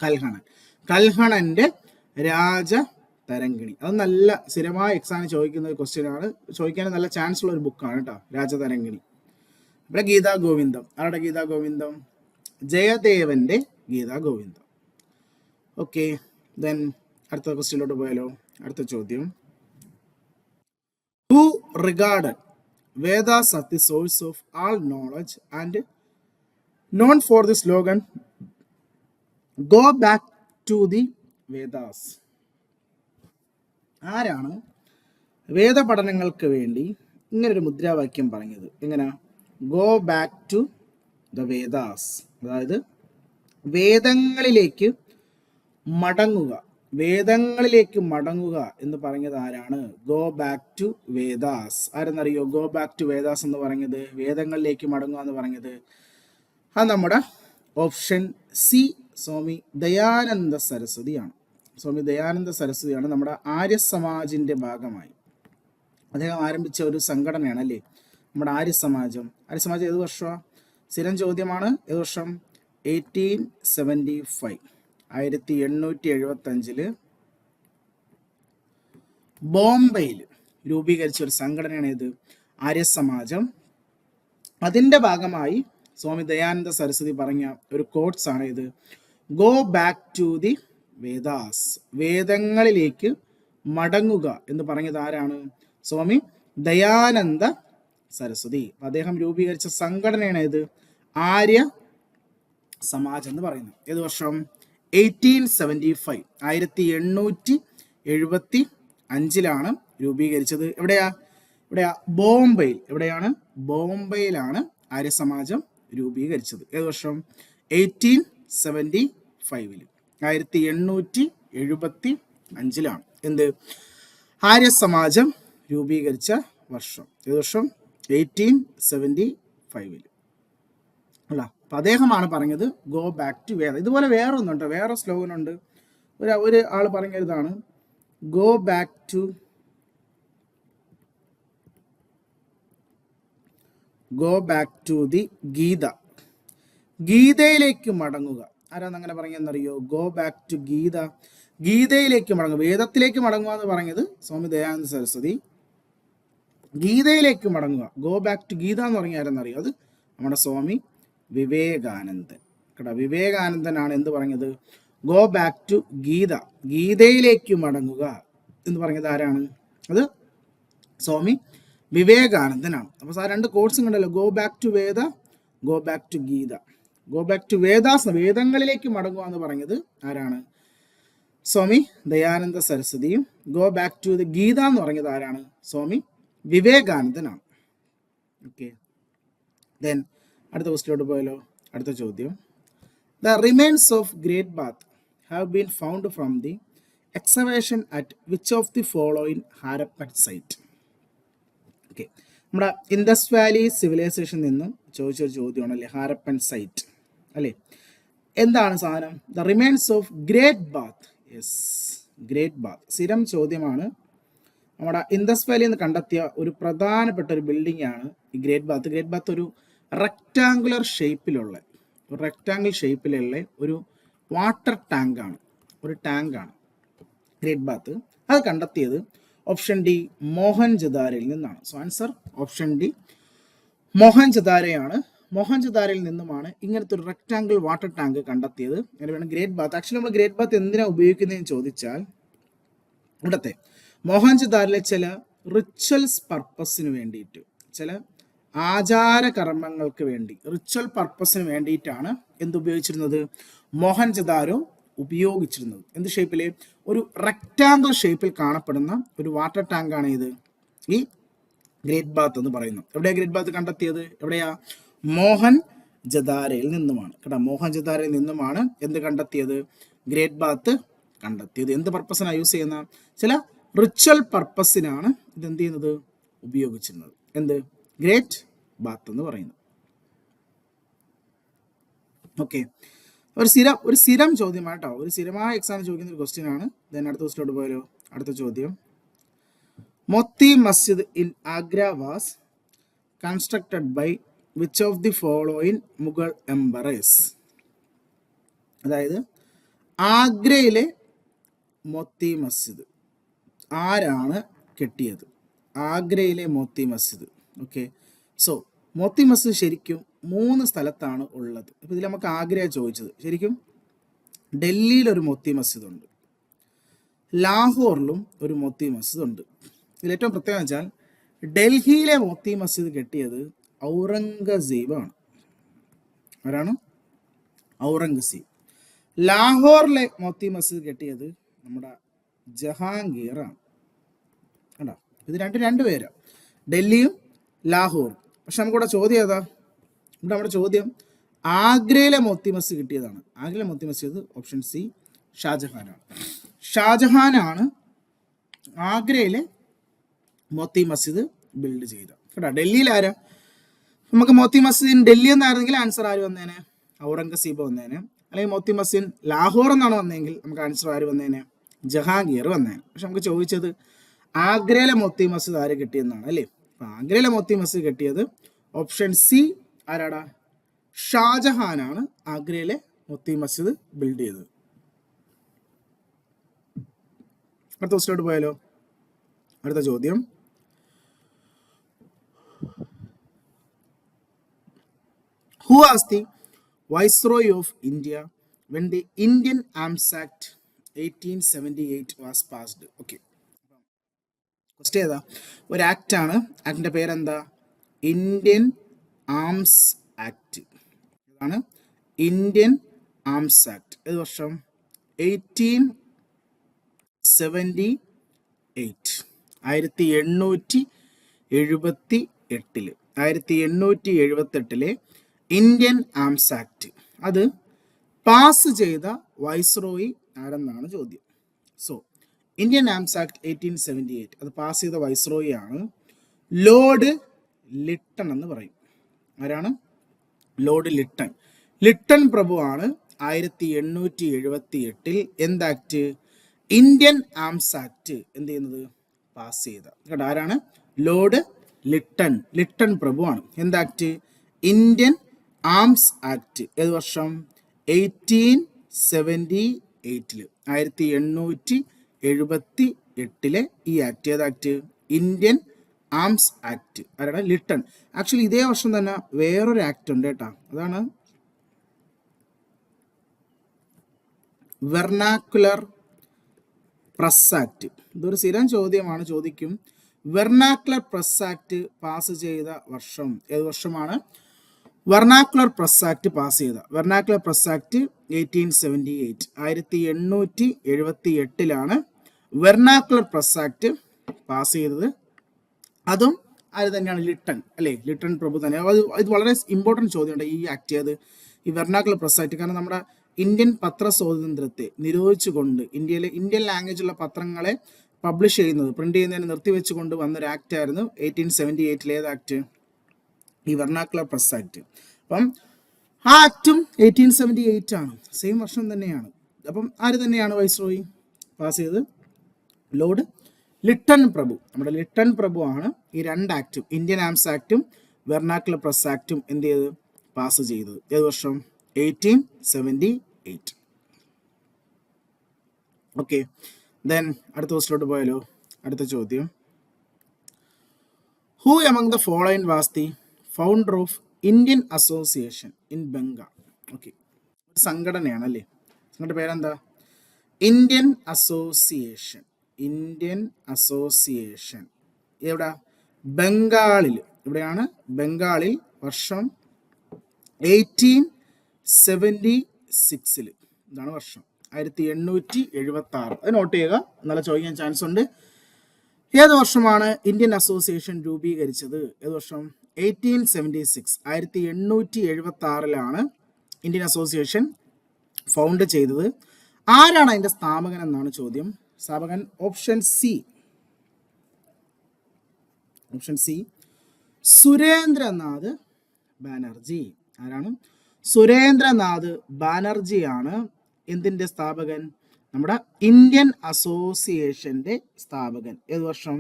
കൽഹണൻ. കൽഹണന്റെ രാജ തരംഗിണി. അത് നല്ല സ്ഥിരമായ എക്സാമിന് ചോദിക്കുന്ന ഒരു ക്വസ്റ്റ്യൻ ആണ്, ചോദിക്കാൻ നല്ല ചാൻസ് ഉള്ള ഒരു ബുക്കാണ് കേട്ടോ, രാജ തരംഗിണി. ഇവിടെ ഗീതാ ഗോവിന്ദം, ആരുടെ ഗീതാ ഗോവിന്ദം? ജയദേവന്റെ ഗീതാ ഗോവിന്ദം. ഓക്കെ, ദെൻ അടുത്ത ക്വസ്റ്റ്യനിലോട്ട് പോയാലോ. അടുത്ത ചോദ്യം, who regarded Vedas as the source of all knowledge and known for the slogan go back to the Vedas? ആരാണ് വേദപഠനങ്ങൾക്ക് വേണ്ടി ഇങ്ങനൊരു മുദ്രാവാക്യം പറഞ്ഞത്? എങ്ങനെ? Go back to the Vedas, അതായത് വേദങ്ങളിലേക്ക് മടങ്ങുക. വേദങ്ങളിലേക്ക് മടങ്ങുക എന്ന് പറഞ്ഞത് ആരാണ്? Go back to Vedas. ആരെന്നറിയോ ഗോ ബാക്ക് ടു വേദാസ് എന്ന് പറഞ്ഞത്? വേദങ്ങളിലേക്ക് മടങ്ങുക എന്ന് പറഞ്ഞത് അത് നമ്മുടെ ഓപ്ഷൻ സി സ്വാമി ദയാനന്ദ സരസ്വതിയാണ്. സ്വാമി ദയാനന്ദ സരസ്വതിയാണ് നമ്മുടെ ആര്യസമാജിന്റെ ഭാഗമായി അദ്ദേഹം ആരംഭിച്ച ഒരു സംഘടനയാണ് അല്ലേ നമ്മുടെ ആര്യസമാജം. ആര്യസമാജം ഏത് വർഷമാണ്? സ്ഥിരം ചോദ്യമാണ്. ഏത് വർഷം? 1875 1875 ബോംബെയിൽ രൂപീകരിച്ച ഒരു സംഘടനയാണ് ഇത് ആര്യസമാജം. അതിൻ്റെ ഭാഗമായി സ്വാമി ദയാനന്ദ സരസ്വതി പറഞ്ഞ ഒരു കോട്സ് ആണ് ഇത്, go back to the Vedas. വേദങ്ങളിലേക്ക് മടങ്ങുക എന്ന് പറഞ്ഞത് ആരാണ്? സ്വാമി ദയാനന്ദ സരസ്വതി. അദ്ദേഹം രൂപീകരിച്ച സംഘടനയാണ് ഇത് ആര്യ സമാജ് എന്ന് പറയുന്നത്. ഏത് വർഷം? 1875 1875 രൂപീകരിച്ചത്. എവിടെയാ? ബോംബെയിൽ. എവിടെയാണ്? ബോംബെയിലാണ് ആര്യസമാജം രൂപീകരിച്ചത്. ഏത് വർഷം? 1875 1875 എന്ത് ആര്യസമാജം രൂപീകരിച്ച വർഷം? ഏത് വർഷം? 1875 അല്ല. അപ്പം അദ്ദേഹമാണ് പറഞ്ഞത് ഗോ ബാക്ക് ടു വേദ. ഇതുപോലെ വേറെ ഒന്നുണ്ട്, വേറെ സ്ലോഗൻ ഉണ്ട്. ഒരു ആൾ പറഞ്ഞതാണ് go back to the Gita. ഗീതയിലേക്ക് മടങ്ങുക. ആരാന്ന് അങ്ങനെ പറഞ്ഞെന്നറിയോ? Go back to Gita. ഗീതയിലേക്ക് മടങ്ങുക, വേദത്തിലേക്ക് മടങ്ങുക എന്ന് പറഞ്ഞത് സ്വാമി ദയാനന്ദ സരസ്വതി. ഗീതയിലേക്ക് മടങ്ങുക, ഗോ ബാക്ക് ടു ഗീത എന്ന് പറഞ്ഞ ആരെന്നറിയോ? അത് നമ്മുടെ സ്വാമി വിവേകാനന്ദൻ കേട്ടോ. വിവേകാനന്ദനാണ് എന്ത് പറഞ്ഞത്? Go back to Gita. ഗീതയിലേക്ക് മടങ്ങുക എന്ന് പറഞ്ഞത് ആരാണ്? അത് സ്വാമി വിവേകാനന്ദനാണ്. അപ്പോൾ ആ രണ്ട് കോഴ്സും കണ്ടല്ലോ, go back to Veda, go back to Gita. Go back to Vedas, വേദങ്ങളിലേക്ക് മടങ്ങുക എന്ന് പറഞ്ഞത് ആരാണ്? സ്വാമി ദയാനന്ദ സരസ്വതിയും. Go back to the Gita എന്ന് പറഞ്ഞത് ആരാണ്? സ്വാമി വിവേകാനന്ദനാണ്. ഓക്കെ, ദെൻ അടുത്ത ക്വസ്റ്റിലോട്ട് പോയാലോ. അടുത്ത ചോദ്യം, the remains of great bath have been found from the excavation at which of the following Harappan site. Okay, നമ്മുടെ ഇൻഡസ് വാലി സിവിലൈസേഷൻ നിന്നും ചോദിച്ചൊരു ചോദ്യമാണ് അല്ലേ, ഹാരപ്പൻ സൈറ്റ് അല്ലേ. എന്താണ് സാധനം? The remains of great bath. Yes, great bath സ്ഥിരം ചോദ്യമാണ്. നമ്മുടെ ഇൻഡസ് വാലി എന്ന് കണ്ടെത്തിയ ഒരു പ്രധാനപ്പെട്ട ഒരു ബിൽഡിംഗ് ആണ് ഈ ഗ്രേറ്റ് ബാത്ത്. ഗ്രേറ്റ് ബാത്ത് ഒരു റെക്റ്റാങ്കുലർ ഷേപ്പിലുള്ള ഒരു വാട്ടർ ടാങ്കാണ്, ഒരു ടാങ്കാണ് ഗ്രേറ്റ് ബാത്ത്. അത് കണ്ടെത്തിയത് ഓപ്ഷൻ ഡി മോഹൻജദാരയിൽ നിന്നാണ്. സോ ആൻസർ ഓപ്ഷൻ ഡി മോഹൻജദാരയാണ്. മോഹൻജദാരയിൽ നിന്നുമാണ് ഇങ്ങനത്തെ ഒരു റെക്റ്റാങ്കിൾ വാട്ടർ ടാങ്ക് കണ്ടെത്തിയത്. അങ്ങനെ വേണം ഗ്രേറ്റ് ബാത്ത്. ആക്ച്വലി നമ്മൾ ഗ്രേറ്റ് ബാത്ത് എന്തിനാണ് ഉപയോഗിക്കുന്നതെന്ന് ചോദിച്ചാൽ, ഇവിടത്തെ മോഹൻജദാരിലെ ചില റിച്വൽസ് പർപ്പസിന് വേണ്ടിയിട്ട്, ചില ആചാര കർമ്മങ്ങൾക്ക് വേണ്ടി, റിച്വൽ പർപ്പസിന് വേണ്ടിയിട്ടാണ് എന്തുപയോഗിച്ചിരുന്നത്, മോഹൻജദാരോ ഉപയോഗിച്ചിരുന്നത്. എന്ത് ഷേപ്പിൽ? ഒരു റെക്റ്റാങ്കിൾ ഷേപ്പിൽ കാണപ്പെടുന്ന ഒരു വാട്ടർ ടാങ്കാണ് ഇത്, ഈ ഗ്രേറ്റ് ബാത്ത് എന്ന് പറയുന്നത്. എവിടെയാ ഗ്രേറ്റ് ബാത്ത് കണ്ടെത്തിയത്? എവിടെയാ? മോഹൻജദാരയിൽ നിന്നുമാണ് കേട്ടോ. മോഹൻജദാരയിൽ നിന്നുമാണ് എന്ത് കണ്ടെത്തിയത്? ഗ്രേറ്റ് ബാത്ത് കണ്ടെത്തിയത്. എന്ത് പർപ്പസിനാണ് യൂസ് ചെയ്യുന്ന? ചില റിച്വൽ പർപ്പസിനാണ് ഇത് എന്ത് ചെയ്യുന്നത്, ഉപയോഗിച്ചിരുന്നത്. എന്ത്? ഗ്രേറ്റ് ബാത്ത് എന്ന് പറയുന്നത്. ഓക്കെ, ഒരു സ്ഥിരം ചോദ്യമാണ് കേട്ടോ, ഒരു സ്ഥിരമായ എക്സാം ചോദിക്കുന്ന ഒരു ക്വസ്റ്റ്യൻ ആണ്. ദെൻ അടുത്ത ക്വസ്റ്റ്യനോട് പോയാലോ. അടുത്ത ചോദ്യം, Moti Masjid in Agra was constructed by which of the following Mughal emperors. അതായത് ആഗ്രയിലെ മോത്തി മസ്ജിദ് ആരാണ് കെട്ടിയത്? ആഗ്രയിലെ മോത്തി മസ്ജിദ്. ഓക്കെ, സോ മോത്തി മസ്ജിദ് ശരിക്കും 3 സ്ഥലത്താണ് ഉള്ളത്. ഇപ്പം ഇതിൽ നമുക്ക് ആഗ്ര ചോദിച്ചത്. ശരിക്കും ഡൽഹിയിലൊരു മോത്തി മസ്ജിദ് ഉണ്ട്, ലാഹോറിലും ഒരു മോത്തി മസ്ജിദ് ഉണ്ട്. ഇതിൽ ഏറ്റവും പ്രത്യേകം വെച്ചാൽ ഡൽഹിയിലെ മോത്തി മസ്ജിദ് കെട്ടിയത് ഔറംഗസീബാണ്. ആരാണ്? ഔറംഗസീബ്. ലാഹോറിലെ മോത്തി മസ്ജിദ് കെട്ടിയത് നമ്മുടെ ജഹാംഗീറാണ്. കണ്ടോ, ഇത് രണ്ട് പേരാ, ഡൽഹിയും ലാഹോറും. പക്ഷെ നമുക്കിവിടെ ചോദ്യം ഏതാ? ഇവിടെ നമ്മുടെ ചോദ്യം ആഗ്രയിലെ മോത്തി മസ്ജിദ് കിട്ടിയതാണ്. ആഗ്രയിലെ മോത്തി മസ്ജിദ് ഓപ്ഷൻ സി ഷാജഹാനാണ്. ഷാജഹാനാണ് ആഗ്രയിലെ മോത്തി മസ്ജിദ് ബിൽഡ് ചെയ്ത കേട്ടോ. ഡൽഹിയിൽ ആരാ? നമുക്ക് മോത്തി മസ്ജിദ് ഡൽഹി എന്നായിരുന്നെങ്കിൽ ആൻസർ ആര് വന്നേനെ? ഔറംഗസീബ് വന്നേനെ. അല്ലെങ്കിൽ മോത്തി മസ്ജിദ് ലാഹോർ എന്നാണ് വന്നതെങ്കിൽ നമുക്ക് ആൻസർ ആര് വന്നേനെ? ജഹാംഗീർ വന്നേനെ. പക്ഷെ നമുക്ക് ചോദിച്ചത് ആഗ്രയിലെ മോത്തി മസ്ജിദ് ആര് കിട്ടിയെന്നാണ് അല്ലേ. അപ്പൊ ആഗ്രയിലെ മോത്തി മസ്ജിദ് കിട്ടിയത് ഓപ്ഷൻ സി ആരാടാ? ഷാജഹാനാണ് ആഗ്രയിലെ മോത്തി മസ്ജിദ് ബിൽഡ് ചെയ്തത്. അടുത്ത ക്വസ്റ്റ്യനോട്ട് പോയാലോ. അടുത്ത ചോദ്യം, who was the viceroy of India when the Indian Arms Act 1878 was passed? Okay, question ഏതാ? ഒരു ആക്ട് ആണ്. ആക്ടിന്റെ പേരെന്താ? Indian arms act. ഇതാണ് ഇന്ത്യൻ ആംസ് ആക്ട്. ഏത് വർഷം? 1878. 1878 ഇന്ത്യൻ ആംസ് ആക്ട്. അത് പാസ് ചെയ്ത വൈസ്രോയി ആരെന്നാണ് ചോദ്യം. സോ ഇന്ത്യൻ ആംസ് ആക്ട് 1878 അത് പാസ് ചെയ്ത വൈസ്രോയി ആണ് ലോർഡ് ലിട്ടൺ എന്ന് പറയും. ആരാണ്? Lord Lytton. ലിട്ടൺ പ്രഭു ആണ് 1878 എന്താക്ട്? ഇന്ത്യൻ ആംസ് ആക്ട് എന്ത് ചെയ്യുന്നത്? പാസ് ചെയ്ത കേട്ടോ. ആരാണ്? Lord Lytton. ലിട്ടൺ പ്രഭു ആണ്. എന്താക്ട്? Indian arms act. ഏത് വർഷം? 1878. 1878 ഈ ആക്ട്. ഏത് ആക്ട്? Indian arms act. ആരാണ്? ലിട്ടൺ. ആക്ച്വലി ഇതേ വർഷം തന്നെ വേറൊരു ആക്ട് ഉണ്ട് കേട്ടോ. അതാണ് വെർനാക്കുലർ പ്രസ് ആക്ട്. ഇതൊരു സ്ഥിരം ചോദ്യമാണ്, ചോദിക്കും. വെർനാക്കുലർ പ്രസ് ആക്ട് പാസ് ചെയ്ത വർഷം ഏത് വർഷമാണ്? വെർനാക്കുലർ പ്രസ് ആക്ട് പാസ് ചെയ്ത vernacular press act 1878. 1878 vernacular press act pass ചെയ്തത്. അതും അത് തന്നെയാണ് ലിട്ടൺ അല്ലേ, ലിട്ടൺ പ്രഭു തന്നെ. ഇത് വളരെ ഇമ്പോർട്ടൻറ്റ് ചോദ്യമുണ്ട് ഈ ആക്ട് ചെയ്ത് ഈ വെർണാക്കുലർ പ്രസ് ആക്ട്. കാരണം നമ്മുടെ ഇന്ത്യൻ പത്ര സ്വാതന്ത്ര്യത്തെ നിരോധിച്ചുകൊണ്ട് ഇന്ത്യൻ ലാംഗ്വേജുള്ള പത്രങ്ങളെ പബ്ലിഷ് ചെയ്യുന്നത്, പ്രിന്റ് ചെയ്യുന്നതിന് നിർത്തിവെച്ചുകൊണ്ട് വന്നൊരു ആക്ട് ആയിരുന്നു 1878 ഏത് ആക്ട്, ഈ വെർണാക്കുലർ പ്രസ് ആക്ട്. അപ്പം ആ ആക്ടും 1878 ആണ്, സെയിം വർഷം തന്നെയാണ്. അപ്പം ആര് തന്നെയാണ് വൈസ്രോയി പാസ് ചെയ്തത്? ലോർഡ് ലിട്ടൺ പ്രഭു. നമ്മുടെ ലിട്ടൺ പ്രഭു ആണ് ഈ രണ്ട് ആക്ടും, ഇന്ത്യൻ ആംസ് ആക്ടും വെർണാക്കുലർ പ്രസ് ആക്ടും എന്ത് ചെയ്ത് പാസ് ചെയ്തത്. ഏത് വർഷം? 1878. ഓക്കെ, ദെൻ അടുത്ത ക്വസ്റ്റിലോട്ട് പോയാലോ. അടുത്ത ചോദ്യം, who among the following was the founder of Indian association in Bengal? Okay, സംഘടനയാണ് അല്ലേ, നിങ്ങളുടെ പേരെന്താ? Indian association. ഇന്ത്യൻ അസോസിയേഷൻ എവിടെ? ബംഗാളിൽ. എവിടെയാണ്? ബംഗാളിൽ. വർഷം 1876. ഇതാണ് വർഷം, 1876. അത് നോട്ട് ചെയ്യുക, എന്നാലും ചോദിക്കാൻ ചാൻസ് ഉണ്ട്. ഏത് വർഷമാണ് ഇന്ത്യൻ അസോസിയേഷൻ രൂപീകരിച്ചത്? ഏത് വർഷം? 1876. 1876 ഇന്ത്യൻ അസോസിയേഷൻ ഫൗണ്ട് ചെയ്തത്. ആരാണ് അതിന്റെ സ്ഥാപകൻ എന്നാണ് ചോദ്യം. സ്ഥാപകൻ ഓപ്ഷൻ സി സുരേന്ദ്രനാഥ് ബാനർജി. ആരാണ്? സുരേന്ദ്രനാഥ് ബാനർജിയാണ് എന്തിന്റെ സ്ഥാപകൻ? നമ്മുടെ ഇന്ത്യൻ അസോസിയേഷന്റെ സ്ഥാപകൻ. ഏത് വർഷം?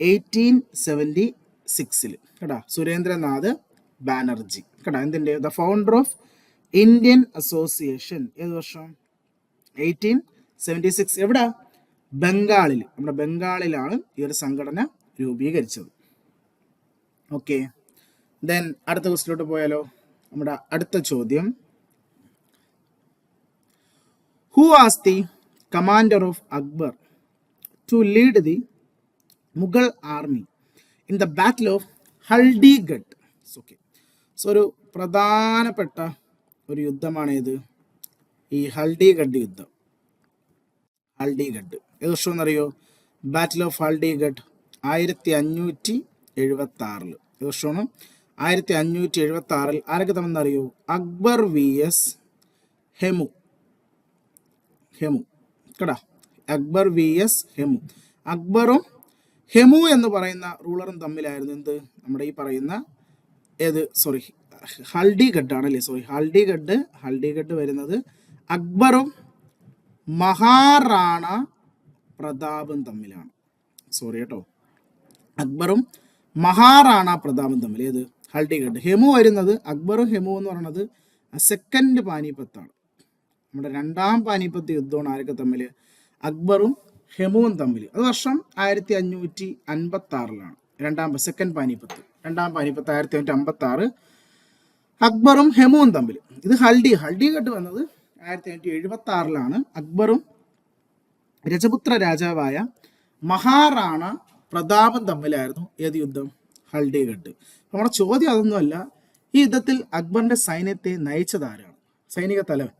1876 കേട്ടാ, സുരേന്ദ്രനാഥ് ബാനർജി കേട്ടാ. എന്തിന്റെ? The founder of Indian association. ഏത് വർഷം? 1876. എവിടെ? ബംഗാളിൽ. നമ്മുടെ ബംഗാളിലാണ് ഈ ഒരു സംഘടന രൂപീകരിച്ചത്. ഓക്കെ, ദെൻ അടുത്ത ക്വസ്റ്റിലോട്ട് പോയാലോ. നമ്മുടെ അടുത്ത ചോദ്യം, who was the commander of Akbar to lead the Mughal army in the battle of Haldighati? Okay, so ഒരു പ്രധാനപ്പെട്ട ഒരു യുദ്ധമാണ് ഇത്, ഈ ഹൽഡിഗഡ് യുദ്ധം. ഹൽഡിഗഡ് ഏത് വർഷം എന്നറിയോ? Battle of Haldighati 1576. ഏത് വർഷമാണ്? 1576. ആരൊക്കെ തമ്മിലെന്നറിയോ? അക്ബർ vs ഹെമു കേടാ, അക്ബർ vs ഹെമു. അക്ബറും ഹെമു എന്ന് പറയുന്ന റൂളറും തമ്മിലായിരുന്നു എന്ത്? നമ്മുടെ ഈ പറയുന്ന ഹൽഡിഗഡ് ആണല്ലേ, ഹൽഡിഗഡ് വരുന്നത് അക്ബറും മഹാറാണ പ്രതാപും തമ്മിലാണ്. കേട്ടോ, അക്ബറും മഹാറാണ പ്രതാപും തമ്മിൽ. ഏത്? ഹൽഡിഗഡ്. ഹെമു വരുന്നത്, അക്ബറും ഹെമു എന്ന് പറയുന്നത് സെക്കൻഡ് പാനിപ്പത്താണ്. നമ്മുടെ രണ്ടാം പാനിപ്പത്ത് യുദ്ധമാണ് ആരൊക്കെ തമ്മിൽ? അക്ബറും ഹെമുവും തമ്മിൽ. അത് വർഷം 1556. സെക്കൻഡ് പാനിപ്പത്ത്. രണ്ടാം പാനിപ്പത്ത് 1556. അക്ബറും ഹെമുവും തമ്മിൽ. ഇത് ഹൽഡിഗഡ് വന്നത് 1576. അക്ബറും രജപുത്ര രാജാവായ മഹാറാണ പ്രതാപം തമ്മിലായിരുന്നു ഏത് യുദ്ധം? ഹൽഡിഗഡ്. നമ്മുടെ ചോദ്യം അതൊന്നുമല്ല, ഈ യുദ്ധത്തിൽ അക്ബറിന്റെ സൈന്യത്തെ നയിച്ചതാരാണ്? സൈനിക തലവൻ.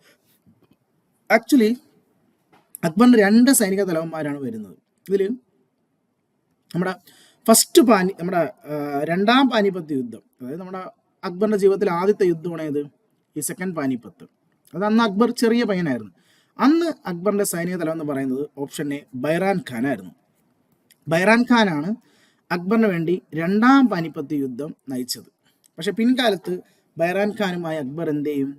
ആക്ച്വലി അക്ബറിന്റെ 2 സൈനിക തലവന്മാരാണ് വരുന്നത്. ഇതിൽ നമ്മുടെ നമ്മുടെ രണ്ടാം പാനിപ്പത്ത് യുദ്ധം, അതായത് നമ്മുടെ അക്ബറിന്റെ ജീവിതത്തിൽ ആദ്യത്തെ യുദ്ധമാണ് ഏത്? ഈ സെക്കൻഡ് പാനിപ്പത്ത്. അത് അന്ന് അക്ബർ ചെറിയ പയ്യനായിരുന്നു. അന്ന് അക്ബറിന്റെ സൈനിക തലവൻ എന്ന് പറയുന്നത് ഓപ്ഷൻ എ ബൈറാൻ ഖാൻ ആയിരുന്നു. ബൈറാൻ ഖാനാണ് അക്ബറിന് വേണ്ടി രണ്ടാം പാനിപ്പത്ത് യുദ്ധം നയിച്ചത്. പക്ഷെ പിൻകാലത്ത് ബൈറാൻ ഖാനുമായി അക്ബർ എന്ത് ചെയ്യും?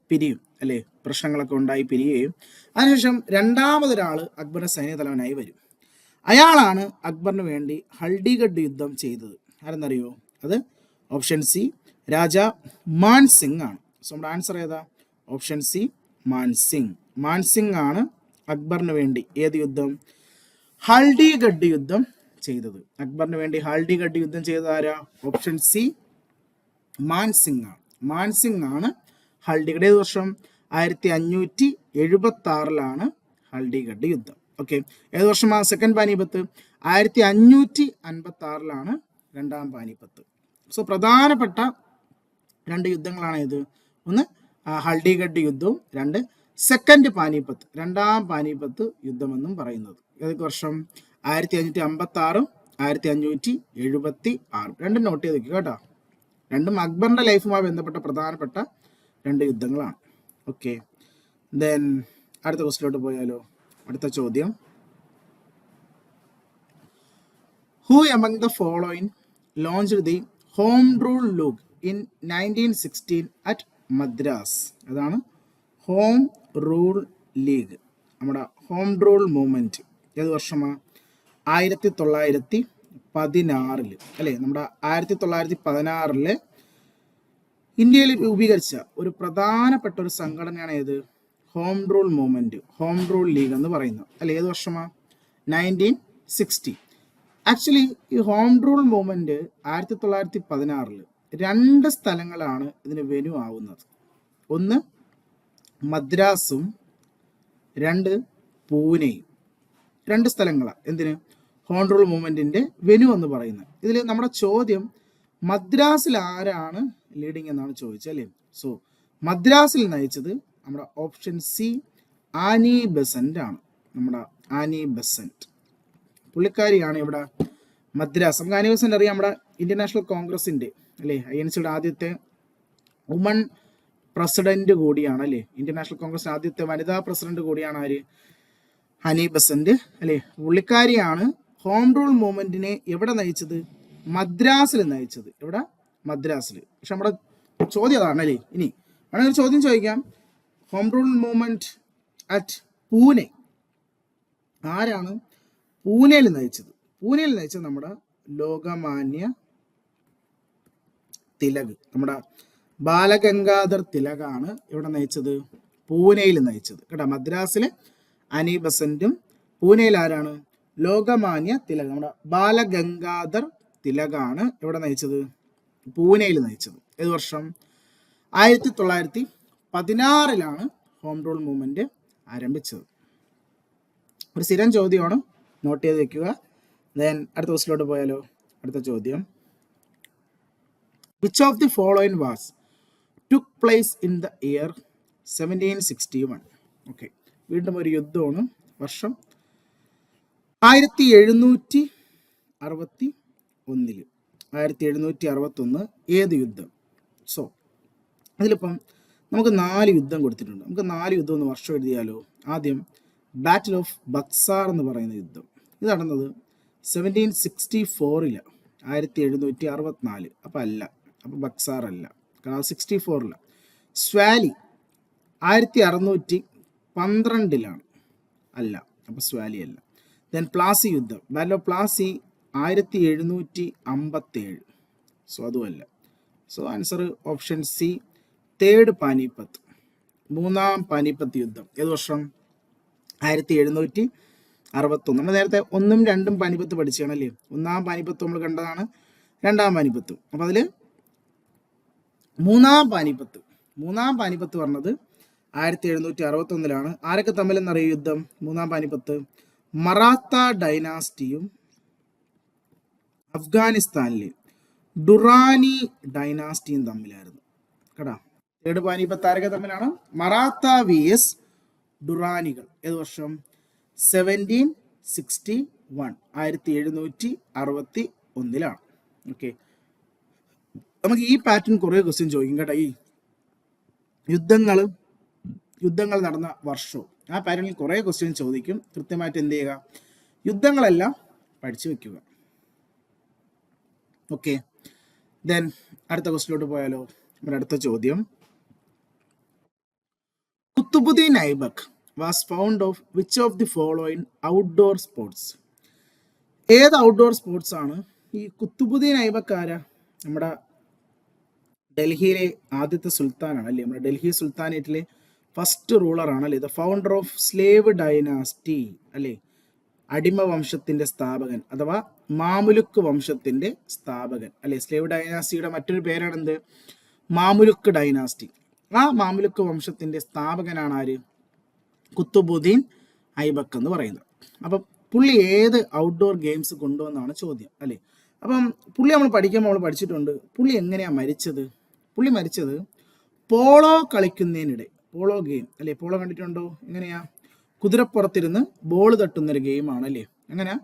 പിരിയും അല്ലേ, പ്രശ്നങ്ങളൊക്കെ ഉണ്ടായി പിരിയുകയും അതിനുശേഷം രണ്ടാമതൊരാൾ അക്ബറിന്റെ സൈനിക തലവനായി വരും. അയാളാണ് അക്ബറിന് വേണ്ടി ഹൽഡിഗഡ് യുദ്ധം ചെയ്തത്. ആരെന്നറിയോ? അത് ഓപ്ഷൻ സി രാജ മാൻസിംഗ് ആണ്. സോ നമ്മുടെ ആൻസർ ഏതാ? ഓപ്ഷൻ സി മാൻസിംഗ് ആണ് അക്ബറിന് വേണ്ടി ഏത് യുദ്ധം? ഹൽഡിഗഡ് യുദ്ധം ചെയ്തത്. അക്ബറിന് വേണ്ടി ഹൽഡിഗഡ് യുദ്ധം ചെയ്തത് ആരാ? ഓപ്ഷൻ സി മാൻസിംഗ് ആണ് ഹൽഡിഗഡ്. ഏത് വർഷം? 1576 ഹൽഡിഗഡ് യുദ്ധം. ഓക്കെ, ഏത് വർഷമാണ് സെക്കൻഡ് പാനിപ്പത്ത്? 1556 രണ്ടാം പാനിപ്പത്ത്. സോ പ്രധാനപ്പെട്ട 2 യുദ്ധങ്ങളാണ് ഇത്. ഒന്ന് ഹൽഡിഗഡ് യുദ്ധവും, 2 സെക്കൻഡ് പാനിപ്പത്ത്, രണ്ടാം പാനിപ്പത്ത് യുദ്ധമെന്നും പറയുന്നത്. ഏതൊക്കെ വർഷം? 1556 1576. രണ്ടും നോട്ട് ചെയ്ത് വെക്കുക കേട്ടോ. രണ്ടും അക്ബറിന്റെ ലൈഫുമായി ബന്ധപ്പെട്ട പ്രധാനപ്പെട്ട 2 യുദ്ധങ്ങളാണ്. ഓക്കെ, ദെൻ അടുത്ത ക്വസ്റ്റിലോട്ട് പോയാലോ. അടുത്ത ചോദ്യം, who among the following launched the home rule league in 1916 at Madras? അതാണ് ഹോം റൂൾ ലീഗ്, നമ്മുടെ ഹോം റൂൾ മൂവ്മെന്റ് ഏത് വർഷമാണ്? 1916 അല്ലേ? നമ്മുടെ 1916 ഇന്ത്യയിൽ രൂപീകരിച്ച ഒരു പ്രധാനപ്പെട്ട ഒരു സംഘടനയാണ് ഏത്? Home rule movement, home rule league എന്ന് പറയുന്നത് അല്ലെ? ഏത് വർഷമാണ്? 1960. ആക്ച്വലി ഈ ഹോം റൂൾ മൂവ്മെന്റ് 1916 2 സ്ഥലങ്ങളാണ് ഇതിന് വെന്യൂ ആവുന്നത്. ഒന്ന് മദ്രാസും 2 പൂനെയും. 2 സ്ഥലങ്ങളാണ് എന്തിന്? ഹോം റൂൾ മൂവ്മെന്റിന്റെ വെന്യൂ എന്ന് പറയുന്നത്. ഇതിൽ നമ്മുടെ ചോദ്യം മദ്രാസിൽ ആരാണ് ലീഡിങ് എന്നാണ് ചോദിച്ചത് അല്ലേ? സോ മദ്രാസിൽ നയിച്ചത് നമ്മുടെ ഓപ്ഷൻ സി ആനി ബെസന്റ് ആണ്. നമ്മുടെ ആനി ബെസന്റ് പുള്ളിക്കാരിയാണ് ഇവിടെ മദ്രാസ്. നമുക്ക് ആനി ബെസന്റ് അറിയാം, നമ്മുടെ ഇന്ത്യൻ നാഷണൽ കോൺഗ്രസിന്റെ അല്ലേ, INCയുടെ ആദ്യത്തെ വുമൺ പ്രസിഡന്റ് കൂടിയാണ് അല്ലേ? ഇന്ത്യൻ നാഷണൽ കോൺഗ്രസിന്റെ ആദ്യത്തെ വനിതാ പ്രസിഡന്റ് കൂടിയാണ് ആര്? ആനി ബെസന്റ് അല്ലേ? പുള്ളിക്കാരിയാണ് ഹോം റൂൾ മൂവ്മെന്റിനെ എവിടെ നയിച്ചത്? മദ്രാസിൽ നയിച്ചത്. എവിടെ? മദ്രാസിൽ. പക്ഷെ നമ്മുടെ ചോദ്യം അതാണ് അല്ലേ? ഇനി വേണമെങ്കിൽ ഒരു ചോദ്യം ചോദിക്കാം, home rule movement at Pune ആരാണ് പൂനെയിൽ നയിച്ചത്? പൂനെയിൽ നയിച്ചത് നമ്മുടെ ലോകമാന്യ തിലക്, നമ്മുടെ ബാലഗംഗാധർ തിലകാണ് ഇവിടെ നയിച്ചത്, പൂനെയിൽ നയിച്ചത് കേട്ടോ. മദ്രാസിലെ അനി ബസന്റും പൂനെയിൽ ആരാണ്? ലോകമാന്യ തിലക്, നമ്മുടെ ബാലഗംഗാധർ തിലകാണ് ഇവിടെ നയിച്ചത്, പൂനെയിൽ നയിച്ചത്. ഏത് വർഷം? 1916 ഹോം റൂൾ മൂവ്മെന്റ് ആരംഭിച്ചത്. ഒരു സ്ഥിരം ചോദ്യമാണ്, നോട്ട് ചെയ്ത് വെക്കുക. ദെൻ അടുത്ത ക്വസ്റ്റിലോട്ട് പോയാലോ. അടുത്ത ചോദ്യം, which of the following was took place in the year 1761? Okay, വീണ്ടും ഒരു യുദ്ധമാണ്. വർഷം 1761. 1761 ഏത് യുദ്ധം? സോ അതിലിപ്പം നമുക്ക് 4 യുദ്ധം കൊടുത്തിട്ടുണ്ട്. നമുക്ക് 4 യുദ്ധം ഒന്ന് വർഷം എഴുതിയാലോ. ആദ്യം ബാറ്റിൽ ഓഫ് ബക്സാർ എന്ന് പറയുന്ന യുദ്ധം. ഇത് നടന്നത് 1764. 1764 അപ്പം അല്ല, അപ്പം ബക്സാർ അല്ല, കാരണം 64. സ്വാലി 1612 അല്ല, അപ്പം സ്വാലി അല്ല. ദെൻ പ്ലാസി യുദ്ധം, ബാറ്റിൽ ഓഫ് പ്ലാസി 1757. സോ അതുമല്ല. So answer option C, third Panipat, 3ാം Panipat യുദ്ധം. ഏത് വർഷം? 1761. നമ്മൾ നേരത്തെ 1ഉം 2ഉം പാനിപ്പത്ത് പഠിച്ചാണല്ലേ. 1ാം പാനിപ്പത്ത് നമ്മൾ കണ്ടതാണ്, 2ാം പാനിപ്പത്തും. അപ്പം അതിൽ 3ാം പാനിപ്പത്ത് പറഞ്ഞത് 1761. ആരൊക്കെ തമ്മിലെന്നറിയ യുദ്ധം? 3ാം പാനിപ്പത്ത് മറാത്ത ഡൈനാസ്റ്റിയും അഫ്ഗാനിസ്ഥാനിലെ ഡുറാനി ഡൈനാസ്റ്റിയും തമ്മിലായിരുന്നു കേട്ടാ. തേർഡ് പാനിപ്പത്ത് ആരൊക്കെ തമ്മിലാണ്? മറാത്ത vs ഡുറാനികൾ. ഏത് വർഷം? 1761. 1761. ഓക്കെ, നമുക്ക് ഈ പാറ്റേൺ കുറേ ക്വസ്റ്റ്യൻ ചോദിക്കും കേട്ടോ. ഈ യുദ്ധങ്ങൾ നടന്ന വർഷവും ആ പാറ്റേണിൽ കുറേ ക്വസ്റ്റ്യൻ ചോദിക്കും. കൃത്യമായിട്ട് എന്ത് ചെയ്യുക? യുദ്ധങ്ങളെല്ലാം പഠിച്ചു വെക്കുക. ഓക്കെ, ദെൻ അടുത്ത ക്വസ്റ്റിലോട്ട് പോയാലോ. നമ്മുടെ അടുത്ത ചോദ്യം, Qutbuddin Aibak was found of which of the following outdoor sports? ഏത് ഔട്ട്ഡോർ സ്പോർട്സ് ആണ് ഈ കുത്തുബുദ്ദീൻ ഐബക്ക്? ആരാ? നമ്മുടെ ഡൽഹിയിലെ ആദ്യത്തെ സുൽത്താനാണ് അല്ലേ? നമ്മുടെ ഡൽഹി സുൽത്താനേറ്റിലെ ഫസ്റ്റ് റൂളറാണ് അല്ലേ? The founder of slave dynasty അല്ലേ? അടിമ വംശത്തിന്റെ സ്ഥാപകൻ അഥവാ മാമുലുക്ക് വംശത്തിന്റെ സ്ഥാപകൻ അല്ലെ? സ്ലേവ് ഡൈനാസ്റ്റിയുടെ മറ്റൊരു പേരാണ് എന്ത്? മാമുലുക്ക് ഡൈനാസ്റ്റി. ആ മാമുലുക്ക് വംശത്തിന്റെ സ്ഥാപകനാണ് ആര്? കുത്തുബുദ്ദീൻ ഐബക്ക് എന്ന് പറയുന്നത്. അപ്പം പുള്ളി ഏത് ഔട്ട്ഡോർ ഗെയിംസ് കൊണ്ടുവന്നാണ് ചോദ്യം അല്ലേ? അപ്പം പുള്ളി നമ്മൾ പഠിച്ചിട്ടുണ്ട്. പുള്ളി എങ്ങനെയാണ് മരിച്ചത്? പുള്ളി മരിച്ചത് പോളോ കളിക്കുന്നതിനിടെ, പോളോ ഗെയിം അല്ലേ? പോളോ കണ്ടിട്ടുണ്ടോ? എങ്ങനെയാ? കുതിരപ്പുറത്തിരുന്ന് ബോൾ തട്ടുന്നൊരു ഗെയിമാണ് അല്ലേ? എങ്ങനെയാ?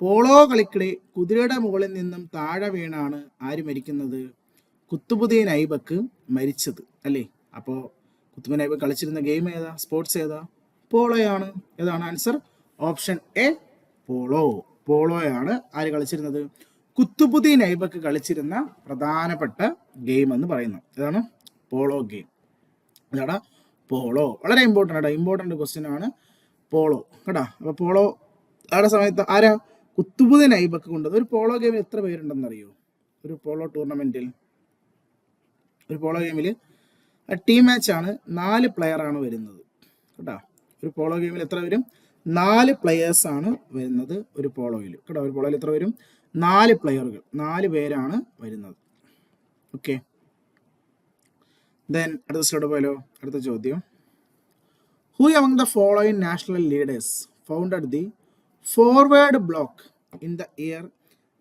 പോളോ കളിക്കിടെ കുതിരയുടെ മുകളിൽ നിന്നും താഴെ വീണാണ് ആര് മരിക്കുന്നത്? കുത്തുബുദ്ദീൻ ഐബക്ക് മരിച്ചത് അല്ലേ? അപ്പോൾ കുത്തുബുദ്ദീൻ ഐബക്ക് കളിച്ചിരുന്ന ഗെയിം ഏതാ? സ്പോർട്സ് ഏതാ? പോളോയാണ്. ഏതാണ് ആൻസർ? Option A polo. പോളോയാണ് ആര് കളിച്ചിരുന്നത്? കുത്തുബുദ്ദീൻ ഐബക്ക് കളിച്ചിരുന്ന പ്രധാനപ്പെട്ട ഗെയിം എന്ന് പറയുന്നത് ഏതാണ്? Polo game. ഇതാടാ പോളോ. വളരെ ഇമ്പോർട്ടൻ്റ് ക്വസ്റ്റ്യൻ ആണ് പോളോ കേട്ടാ. അപ്പോൾ പോളോ ആരുടെ സമയത്ത് ആരാ? കുത്തുബുദ്ദീൻ ഐബക്ക് കൊണ്ടത്. ഒരു പോളോ ഗെയിമിൽ എത്ര പേരുണ്ടെന്ന് അറിയോ? ഒരു പോളോ ടൂർണമെന്റിൽ, ഒരു പോളോ ഗെയിമിൽ ടീം മാച്ച് ആണ്, 4 പ്ലെയർ ആണ് വരുന്നത് കേട്ടോ. ഒരു പോളോ ഗെയിമിൽ എത്ര വരും? 4 പ്ലെയേഴ്സ് ആണ് വരുന്നത് ഒരു പോളോയിൽ കേട്ടോ. ഒരു പോളോയിൽ എത്ര വരും? 4 പ്ലെയറുകൾ, 4 പേരാണ് വരുന്നത്. ഓക്കെ, ദെൻ അടുത്ത സ്ലൈഡ് പോയാലോ. അടുത്ത ചോദ്യം, who among the following national leaders founded the forward bloc in the year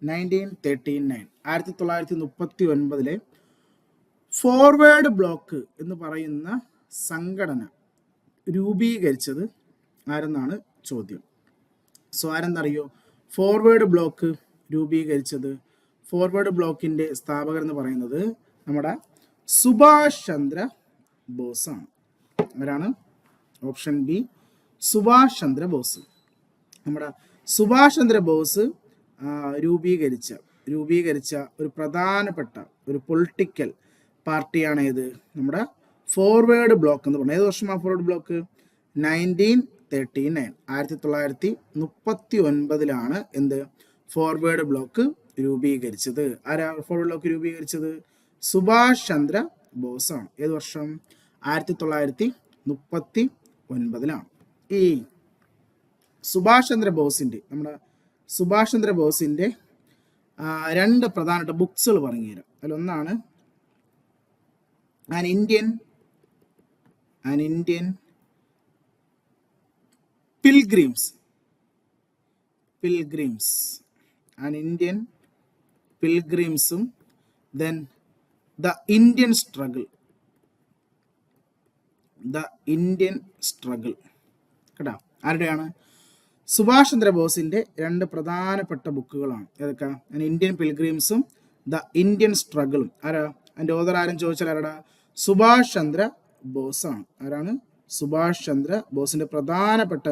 1939? 1939 forward block എന്ന് പറയുന്ന സംഘടന രൂപീകരിച്ചത് ആരെന്നാണ് ചോദ്യം. സോ ആരെന്നറിയോ ഫോർവേഡ് ബ്ലോക്ക് രൂപീകരിച്ചത്? ഫോർവേഡ് ബ്ലോക്കിന്റെ സ്ഥാപകർ എന്ന് പറയുന്നത് നമ്മുടെ സുഭാഷ് ചന്ദ്ര ബോസ് ആണ്. ആരാണ്? Option B Subhash Chandra Bose. നമ്മുടെ സുഭാഷ് ചന്ദ്ര ബോസ് രൂപീകരിച്ച ഒരു പ്രധാനപ്പെട്ട ഒരു പൊളിറ്റിക്കൽ പാർട്ടിയാണ് ഏത്? നമ്മുടെ ഫോർവേഡ് ബ്ലോക്ക് എന്ന് പറയുന്നത്. ഏത് വർഷമാണ് ഫോർവേഡ് ബ്ലോക്ക്? 1939. 1939 എന്ത് ഫോർവേഡ് ബ്ലോക്ക് രൂപീകരിച്ചത്? ആരാ ഫോർവേഡ് ബ്ലോക്ക് രൂപീകരിച്ചത്? സുഭാഷ് ചന്ദ്ര ബോസ് ആണ്. ഏത് വർഷം? 1939. ഈ സുഭാഷ് ചന്ദ്ര ബോസിന്റെ 2 പ്രധാനപ്പെട്ട ബുക്സുകൾ പറഞ്ഞുതരാം. അതിലൊന്നാണ് an Indian pilgrims, an Indian pilgrimsum, then the Indian struggle കേട്ടോ. ആരുടെയാണ്? സുഭാഷ് ചന്ദ്ര ബോസിന്റെ 2 പ്രധാനപ്പെട്ട ബുക്കുകളാണ്. ഏതൊക്കെ? ഇന്ത്യൻ പിൽഗ്രിംസും ദ ഇന്ത്യൻ സ്ട്രഗിളും. ആരാ അതിന്റെ ഓതർ? ആരും ചോദിച്ചാൽ ആരാടാ? സുഭാഷ് ചന്ദ്ര ബോസ് ആണ്. ആരാണ്? സുഭാഷ് ചന്ദ്ര ബോസിന്റെ പ്രധാനപ്പെട്ട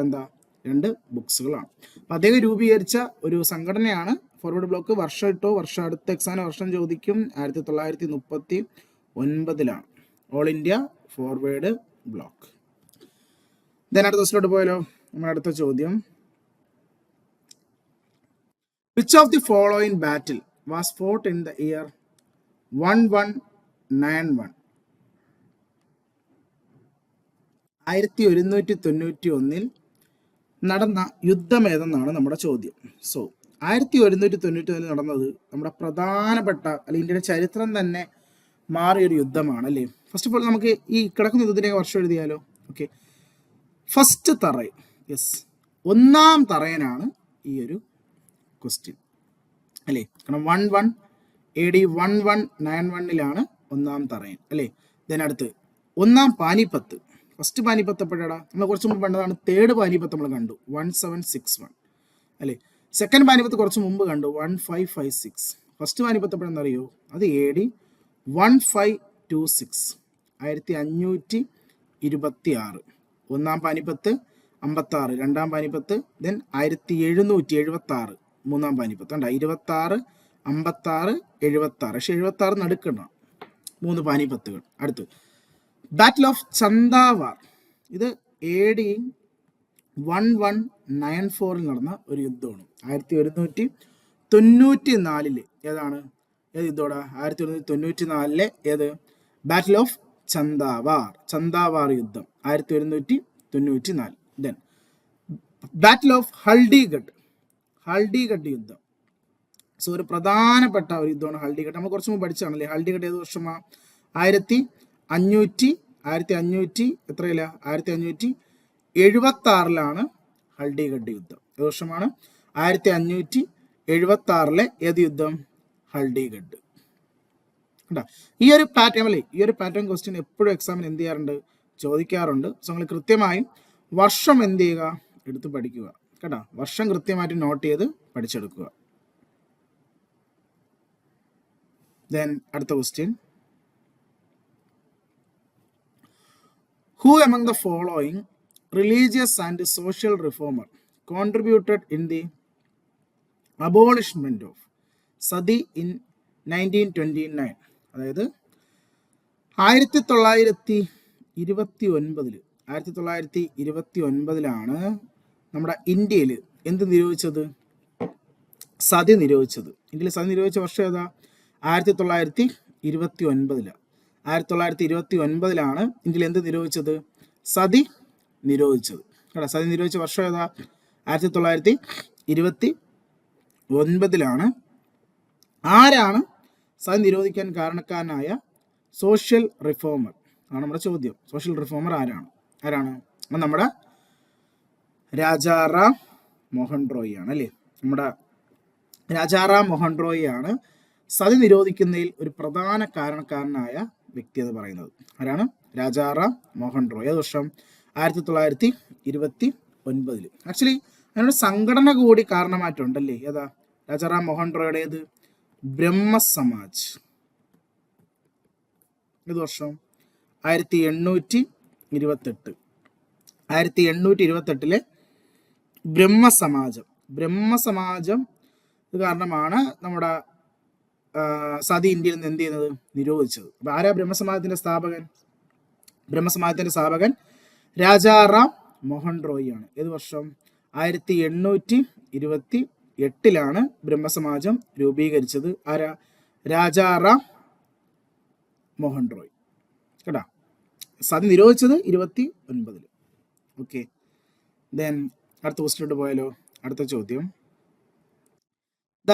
2 ബുക്സുകളാണ്. അപ്പൊ അദ്ദേഹം രൂപീകരിച്ച ഒരു സംഘടനയാണ് ഫോർവേഡ് ബ്ലോക്ക്. വർഷം ഇട്ടോ, വർഷം അടുത്ത എക്സാമിന് വർഷം ചോദിക്കും. 1939 all India forward block. Then അടുത്ത ദിവസത്തിലോട്ട് പോയാലോ. നമ്മുടെ അടുത്ത ചോദ്യം, which of the following battle was fought in the year 1191? 1191 നടന്ന യുദ്ധം ഏതെന്നാണ് നമ്മുടെ ചോദ്യം. സോ 1191 നടന്നത് നമ്മുടെ പ്രധാനപ്പെട്ട അല്ലെങ്കിൽ ഇന്ത്യയുടെ ചരിത്രം തന്നെ മാറിയൊരു യുദ്ധമാണ് അല്ലേ. ഫസ്റ്റ് ഓഫ് ഓൾ നമുക്ക് ഈ കിടക്കുന്ന യുദ്ധത്തിൻ്റെ വർഷം എഴുതിയാലോ. Okay, first Tarain. യെസ്, 1ാം തറയനാണ് ഈ ഒരു ക്വസ്റ്റ്യൻ അല്ലേ. കാരണം 11 AD 1191 1ാം തറയൻ അല്ലേ. ദെൻ അടുത്ത് 1ാം പാനിപ്പത്ത്. ഫസ്റ്റ് പാനിപ്പത്ത് എപ്പോഴാടാ? നമ്മൾ കുറച്ച് മുമ്പ് കണ്ടതാണ്. 3rd പാനിപ്പത്ത് നമ്മൾ കണ്ടു 1761 അല്ലേ. സെക്കൻഡ് പാനിപ്പത്ത് കുറച്ച് മുമ്പ് കണ്ടു 1556. ഫസ്റ്റ് പാനിപ്പത്ത് എപ്പോഴെന്നറിയോ? അത് AD 1526 1526. 1ാം പാനിപ്പത്ത് 56, 2ാം പാനിപ്പത്ത്, ദെൻ 1776 3ാം പാനിപ്പത്ത്. കണ്ട 26, 56, 76. പക്ഷെ 76 നടുക്കണം. 3 പാനിപ്പത്തുകൾ. അടുത്ത് ബാറ്റിൽ ഓഫ് ചന്ദാവാർ. ഇത് AD 1194 നടന്ന ഒരു യുദ്ധമാണ്. 1194 ഏതാണ്? ഏത് യുദ്ധോടാ? 1194 ഏത്? ബാറ്റിൽ ഓഫ് ചന്ദാവാർ യുദ്ധം 1194. ദെൻ ബാറ്റിൽ ഓഫ് ഹൽഡിഗഡ് യുദ്ധം. സോ ഒരു പ്രധാനപ്പെട്ട ഒരു യുദ്ധമാണ് ഹൽഡിഗഡ്. നമ്മൾ കുറച്ച് മുമ്പ് പഠിച്ചാണല്ലേ. ഹൽഡിഗഡ് ഏത് വർഷമാണ്? 1500 എത്രയില്ല? 1576 ഹൽഡിഗഡ് യുദ്ധം. ഏത് വർഷമാണ്? 1576 ഏത് യുദ്ധം? ഹൽഡിഗഡ്. ഈ ഒരു പാറ്റേൺ ക്വസ്റ്റ്യൻ എപ്പോഴും എക്സാമിന് എന്ത് ചെയ്യാറുണ്ട്? ചോദിക്കാറുണ്ട്. സോ നിങ്ങൾ കൃത്യമായും വർഷം എന്ത് ചെയ്യുക? എടുത്ത് പഠിക്കുക. കേട്ടോ. വർഷം കൃത്യമായിട്ട് നോട്ട് ചെയ്ത് പഠിച്ചെടുക്കുക. ദെൻ അടുത്ത question, who among the following religious and social reformer contributed in the abolishment of sati in 1929? അതായത് 1929 നമ്മുടെ ഇന്ത്യയിൽ എന്ത് നിരോധിച്ചത്? സതി നിരോധിച്ചത്. ഇന്ത്യയിൽ സതി നിരോധിച്ച വർഷം ഏതാ? 1929. 1929 ഇന്ത്യയിൽ എന്ത് നിരോധിച്ചത്? സതി നിരോധിച്ചത്. കേട്ടോ, സതി നിരോധിച്ച വർഷം ഏതാ? 1929. ആരാണ് സതി നിരോധിക്കാൻ കാരണക്കാരനായ സോഷ്യൽ റിഫോമർ? ആണ് നമ്മുടെ ചോദ്യം. സോഷ്യൽ റിഫോമർ ആരാണ്? അപ്പം നമ്മുടെ രാജാറാം മോഹൻ റോയ് ആണ് അല്ലേ. നമ്മുടെ രാജാറാം മോഹൻ റോയ് ആണ് സതി നിരോധിക്കുന്നതിൽ ഒരു പ്രധാന കാരണക്കാരനായ വ്യക്തി എന്ന് പറയുന്നത്. ആരാണ്? രാജാറാം മോഹൻ റോയ്. ഏത് വർഷം? 1929. ആക്ച്വലി അതിനൊരു സംഘടന കൂടി കാരണമായിട്ടുണ്ടല്ലേ. ഏതാ? രാജാറാം മോഹൻ റോയുടെ ഏത്? ബ്രഹ്മസമാജ്. ഏത് വർഷം? 1828. 1828 ബ്രഹ്മസമാജം ഇത് കാരണമാണ് നമ്മുടെ സതി ഇന്ത്യയിൽ നിന്ന് എന്ത് ചെയ്യുന്നത്? നിരോധിച്ചത്. അപ്പൊ ആരാ ബ്രഹ്മസമാജത്തിന്റെ സ്ഥാപകൻ? രാജാറാം മോഹൻ റോയ് ആണ്. ഏത് വർഷം? 1828 ബ്രഹ്മസമാജം രൂപീകരിച്ചത്. ആരാ? രാജാറാം മോഹൻ റോയ്. കേട്ടാ, സതി നിരോധിച്ചത് 1929. ഓക്കെ, ദെൻ അടുത്ത ക്വസ്റ്റ്യൻ പോയാലോ. അടുത്ത ചോദ്യം, the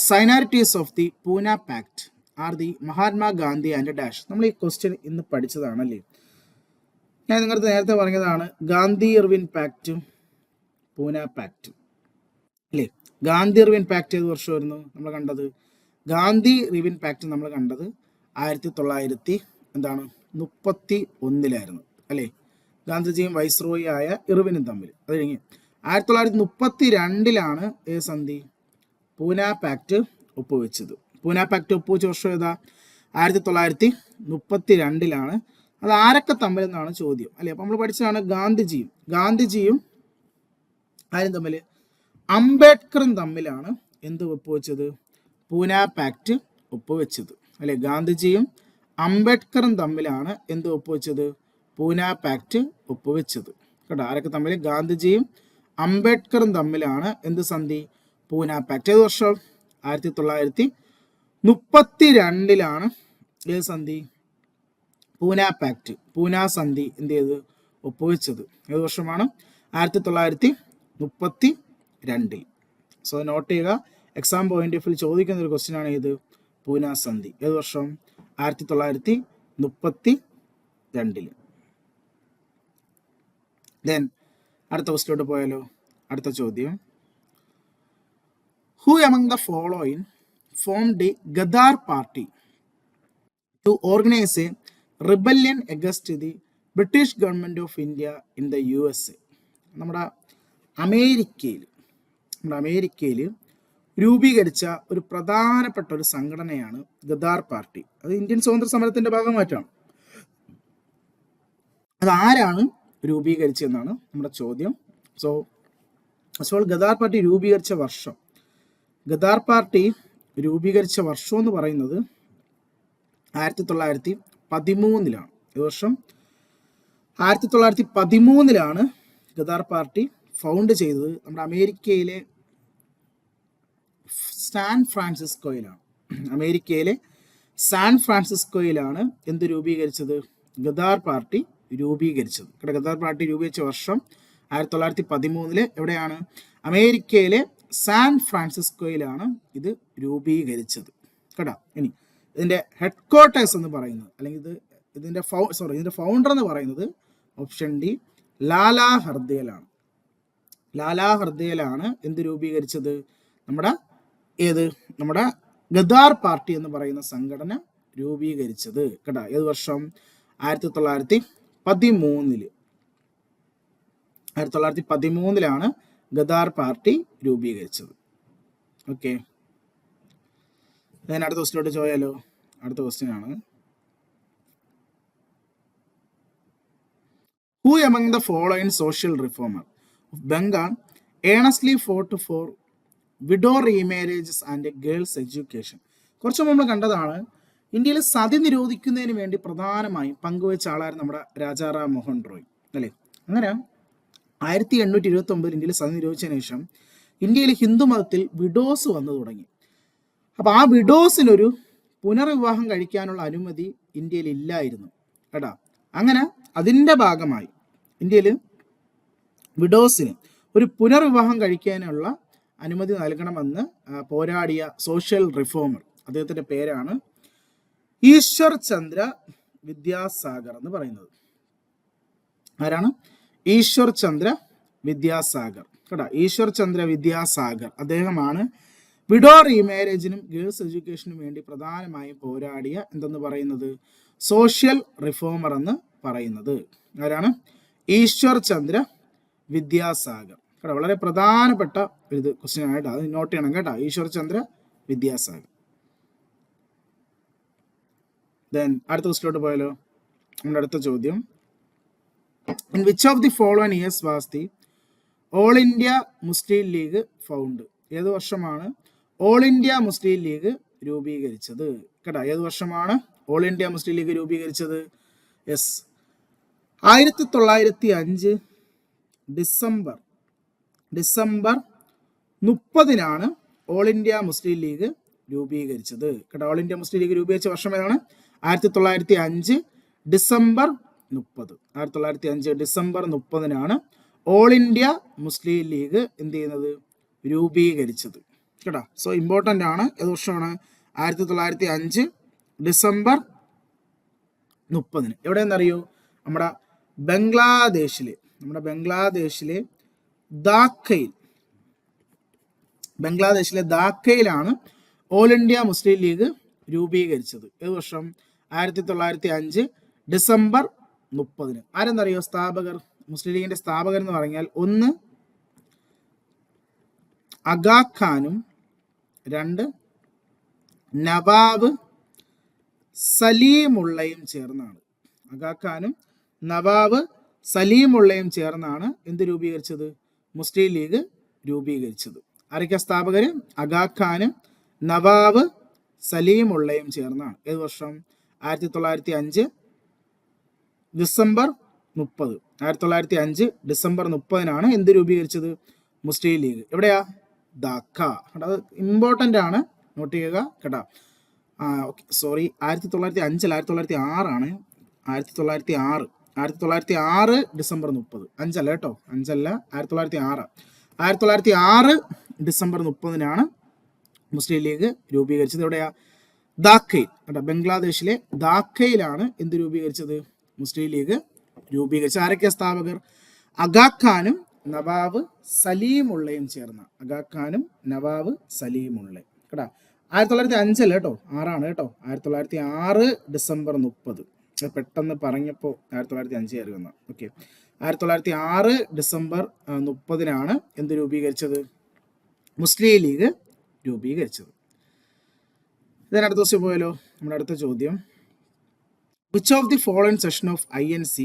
signatories of the Poona pact are the Mahatma Gandhi and dash. നമ്മൾ ഈ ക്വസ്റ്റ്യൻ ഇന്ന് പഠിച്ചതാണല്ലേ. ഞാൻ നിങ്ങൾക്ക് നേരത്തെ പറഞ്ഞതാണ് ഗാന്ധി ഇർവിൻ പാക്റ്റും പൂന പാക്റ്റും അല്ലേ. ഗാന്ധി ഇർവിൻ പാക്ട് ഏത് വർഷമായിരുന്നു നമ്മൾ കണ്ടത്? ഗാന്ധി ഇർവിൻ പാക്ട് നമ്മൾ കണ്ടത് 1931 അല്ലേ. ഗാന്ധിജിയും വൈസ്രോയി ആയ ഇർവിനും തമ്മിൽ. അത് കഴിഞ്ഞ് 1932 ഏത് സന്ധി? പൂന പാക്ട് ഒപ്പുവെച്ചത്. പൂന പാക്ട് ഒപ്പുവെച്ച വർഷം ഏതാ? 1932. അത് ആരൊക്കെ തമ്മിലെന്നാണ് ചോദ്യം അല്ലേ. അപ്പം നമ്മൾ പഠിച്ചതാണ് ഗാന്ധിജിയും ആരും തമ്മിൽ? അംബേദ്കറും തമ്മിലാണ് എന്ത് ഒപ്പുവെച്ചത്? പൂന പാക്ട് ഒപ്പുവെച്ചത് അല്ലെ. ഗാന്ധിജിയും അംബേദ്കറും തമ്മിലാണ് എന്ത് ഒപ്പുവെച്ചത്? പൂന പാക്ട് ഒപ്പുവെച്ചത്. കേട്ടോ, ആരൊക്കെ തമ്മിൽ? ഗാന്ധിജിയും അംബേദ്കറും തമ്മിലാണ് എന്ത് സന്ധി? പൂന പാക്ട്. ഏത് വർഷം? 1932 ഏത് സന്ധി? പൂന പാക്ട്, പൂന സന്ധി എന്ത് ചെയ്ത്? ഒപ്പുവെച്ചത്. ഏത് വർഷമാണ്? 1932. സോ നോട്ട് ചെയ്യുക, എക്സാം പോയിന്റ് ഓഫ് വ്യൂ ചോദിക്കുന്ന ഒരു ക്വസ്റ്റ്യൻ ആണ് ഇത്. പൂന സന്ധി ഏത് വർഷം? 1932. ദെൻ അടുത്ത ക്വസ്റ്റ്യനോട്ട് പോയാലോ. അടുത്ത ചോദ്യം, who among the following formed the Ghadar party to organize a rebellion against the British government of India in the USA? നമ്മുടെ അമേരിക്കയിൽ രൂപീകരിച്ച ഒരു പ്രധാനപ്പെട്ട ഒരു സംഘടനയാണ് ഗദാർ പാർട്ടി. അത് ഇന്ത്യൻ സ്വാതന്ത്ര്യ സമരത്തിന്റെ ഭാഗമായിട്ടാണ്. അതാരാണ് രൂപീകരിച്ചതെന്നാണ് നമ്മുടെ ചോദ്യം. സോ ഗദാർ പാർട്ടി രൂപീകരിച്ച വർഷം എന്ന് പറയുന്നത് 1913. ഈ വർഷം 1913 ഗദാർ പാർട്ടി ഫൗണ്ട് ചെയ്തത് നമ്മുടെ അമേരിക്കയിലെ സാൻ ഫ്രാൻസിസ്കോയിലാണ് എന്ത് രൂപീകരിച്ചത്? ഗദാർ പാർട്ടി രൂപീകരിച്ചത്. ഇവിടെ ഗദാർ പാർട്ടി രൂപീകരിച്ച വർഷം 1913 എവിടെയാണ്? അമേരിക്കയിലെ സാൻ ഫ്രാൻസിസ്കോയിലാണ് ഇത് രൂപീകരിച്ചത്. കേട്ടോ, ഇനി ഇതിന്റെ ഹെഡ് ക്വാർട്ടേഴ്സ് എന്ന് പറയുന്നത്, അല്ലെങ്കിൽ ഇതിന്റെ ഫൗണ്ടർ എന്ന് പറയുന്നത് ഓപ്ഷൻ ഡി ലാലാ ഹർദയിലാണ് എന്ത് രൂപീകരിച്ചത്? നമ്മുടെ ഗദാർ പാർട്ടി എന്ന് പറയുന്ന സംഘടന രൂപീകരിച്ചത്. കേട്ടോ, ഏത് വർഷം? 1913. 1913 ഗദാർ പാർട്ടി രൂപീകരിച്ചത്. ഓക്കെ, ഞാൻ അടുത്ത ക്വസ്റ്റിലോട്ട് ചോദിച്ചാലോ? അടുത്ത ക്വസ്റ്റ്യൻ ആണ്, who among the following social reformer of Bengal earnestly fought for widow remarriages and girls education? കുറച്ച് നമ്മൾ കണ്ടതാണ്, ഇന്ത്യയിൽ സതി നിരോധിക്കുന്നതിന് വേണ്ടി പ്രധാനമായും പങ്കുവച്ച ആളായിരുന്നു നമ്മുടെ രാജാറാം മോഹൻ റോയ് അല്ലേ. അങ്ങനെ 1829 ഇന്ത്യയിൽ സതി നിരോധിച്ചതിന് ശേഷം ഇന്ത്യയിൽ ഹിന്ദു മതത്തിൽ വിഡോസ് വന്നു തുടങ്ങി. അപ്പോൾ ആ വിഡോസിനൊരു പുനർവിവാഹം കഴിക്കാനുള്ള അനുമതി ഇന്ത്യയിൽ ഇല്ലായിരുന്നു കേട്ടാ. അങ്ങനെ അതിൻ്റെ ഭാഗമായി ഇന്ത്യയിൽ വിഡോസിന് ഒരു പുനർവിവാഹം കഴിക്കാനുള്ള അനുമതി നൽകണമെന്ന് പോരാടിയ സോഷ്യൽ റിഫോമർ, അദ്ദേഹത്തിൻ്റെ പേരാണ് ഈശ്വർ ചന്ദ്ര വിദ്യാസാഗർ എന്ന് പറയുന്നത്. ആരാണ്? ഈശ്വർ ചന്ദ്ര വിദ്യാസാഗർ കേട്ടോ. ഈശ്വർ ചന്ദ്ര വിദ്യാസാഗർ അദ്ദേഹമാണ് വിഡോ റീമാരേജിനും ഗേൾസ് എഡ്യൂക്കേഷനും വേണ്ടി പ്രധാനമായും പോരാടിയ എന്തെന്ന് പറയുന്നത് സോഷ്യൽ റിഫോമർ എന്ന് പറയുന്നത്. ആരാണ്? ഈശ്വർ ചന്ദ്ര വിദ്യാസാഗർ കേട്ടോ. വളരെ പ്രധാനപ്പെട്ട ഒരു ക്വസ്റ്റ്യൻ ആയിട്ട് അത് നോട്ട് ചെയ്യണം കേട്ടോ, ഈശ്വർ ചന്ദ്ര വിദ്യാസാഗർ. ദെൻ അടുത്ത ക്വസ്റ്റിലോട്ട് പോയാലോ? നമ്മുടെ അടുത്ത ചോദ്യം, in which of the following years was the all India Muslim league found? ഏത് വർഷമാണ് ഓൾ ഇന്ത്യ മുസ്ലിം ലീഗ് രൂപീകരിച്ചത് കേട്ടോ? ഏത് വർഷമാണ് ഓൾ ഇന്ത്യ മുസ്ലിം ലീഗ് രൂപീകരിച്ചത്? Yes, 1905 December 30 all India Muslim league രൂപീകരിച്ചത് കേട്ടോ. ഓൾ ഇന്ത്യ മുസ്ലിം ലീഗ് രൂപീകരിച്ച വർഷം ഏതാണ്? 1905 December 30. 1905 December 30 all India Muslim league എന്ത് ചെയ്യുന്നത്? രൂപീകരിച്ചത് കേട്ടോ. സോ ഇമ്പോർട്ടൻ്റ് ആണ്. ഏത് വർഷമാണ്? 1905 ഡിസംബർ 30. എവിടെയെന്നറിയോ? നമ്മുടെ ബംഗ്ലാദേശിലെ ധാക്കയിലാണ് ഓൾ ഇന്ത്യ മുസ്ലിം ലീഗ് രൂപീകരിച്ചത്. ഏത് വർഷം? 1905 ഡിസംബർ 30. ആരെന്നറിയോ സ്ഥാപകർ? മുസ്ലിം ലീഗിന്റെ സ്ഥാപകർ എന്ന് പറഞ്ഞാൽ ഒന്ന് അഗാ ഖാനും 2 നവാബ് സലീമുള്ളയും ചേർന്നാണ്. അഗാ ഖാനും നവാബ് സലീമുള്ളയും ചേർന്നാണ് എന്ത് രൂപീകരിച്ചത്? മുസ്ലിം ലീഗ് രൂപീകരിച്ചത്. ആരൊക്കെ സ്ഥാപകർ? അഗാ ഖാനും നവാബ് സലീമുള്ളയും ചേർന്നാണ്. ഏത് വർഷം? 1905 ഡിസംബർ 30. 1905 ഡിസംബർ 30 എന്ത് രൂപീകരിച്ചത്? മുസ്ലിം ലീഗ്. എവിടെയാ? ധാക്ക. അത് ഇമ്പോർട്ടൻ്റ് ആണ്, നോട്ട് ചെയ്യുക കേട്ടോ. ഓക്കെ, സോറി, 1905 അല്ല, 1906 ആണ്. 1906 1906 ഡിസംബർ 30. 5 അല്ല കേട്ടോ, 5 അല്ല, 1906. 1906 ഡിസംബർ 30 മുസ്ലിം ലീഗ് രൂപീകരിച്ചത്. എവിടെയാ? ധാക്കയിൽ കേട്ടോ. ബംഗ്ലാദേശിലെ ധാക്കയിലാണ് എന്ത് രൂപീകരിച്ചത്? മുസ്ലിം ലീഗ് രൂപീകരിച്ചത്. ആരൊക്കെ സ്ഥാപകർ? അഗാ ഖാനും നവാബ് സലീമുള്ളയും ചേർന്ന. അഗാ ഖാനും നവാബ് സലീമുള്ളയും കേട്ടോ. 1905 അല്ല കേട്ടോ, 6 കേട്ടോ. 1906 ഡിസംബർ 30. പെട്ടെന്ന് പറഞ്ഞപ്പോൾ 1905 അറിയുന്ന. ഓക്കെ, 1906 ഡിസംബർ 30 എന്ത് രൂപീകരിച്ചത്? മുസ്ലിം ലീഗ് രൂപീകരിച്ചത്. ഇതിന് അടുത്ത ദിവസം പോയാലോ? നമ്മുടെ അടുത്ത ചോദ്യം, which of the following session of INC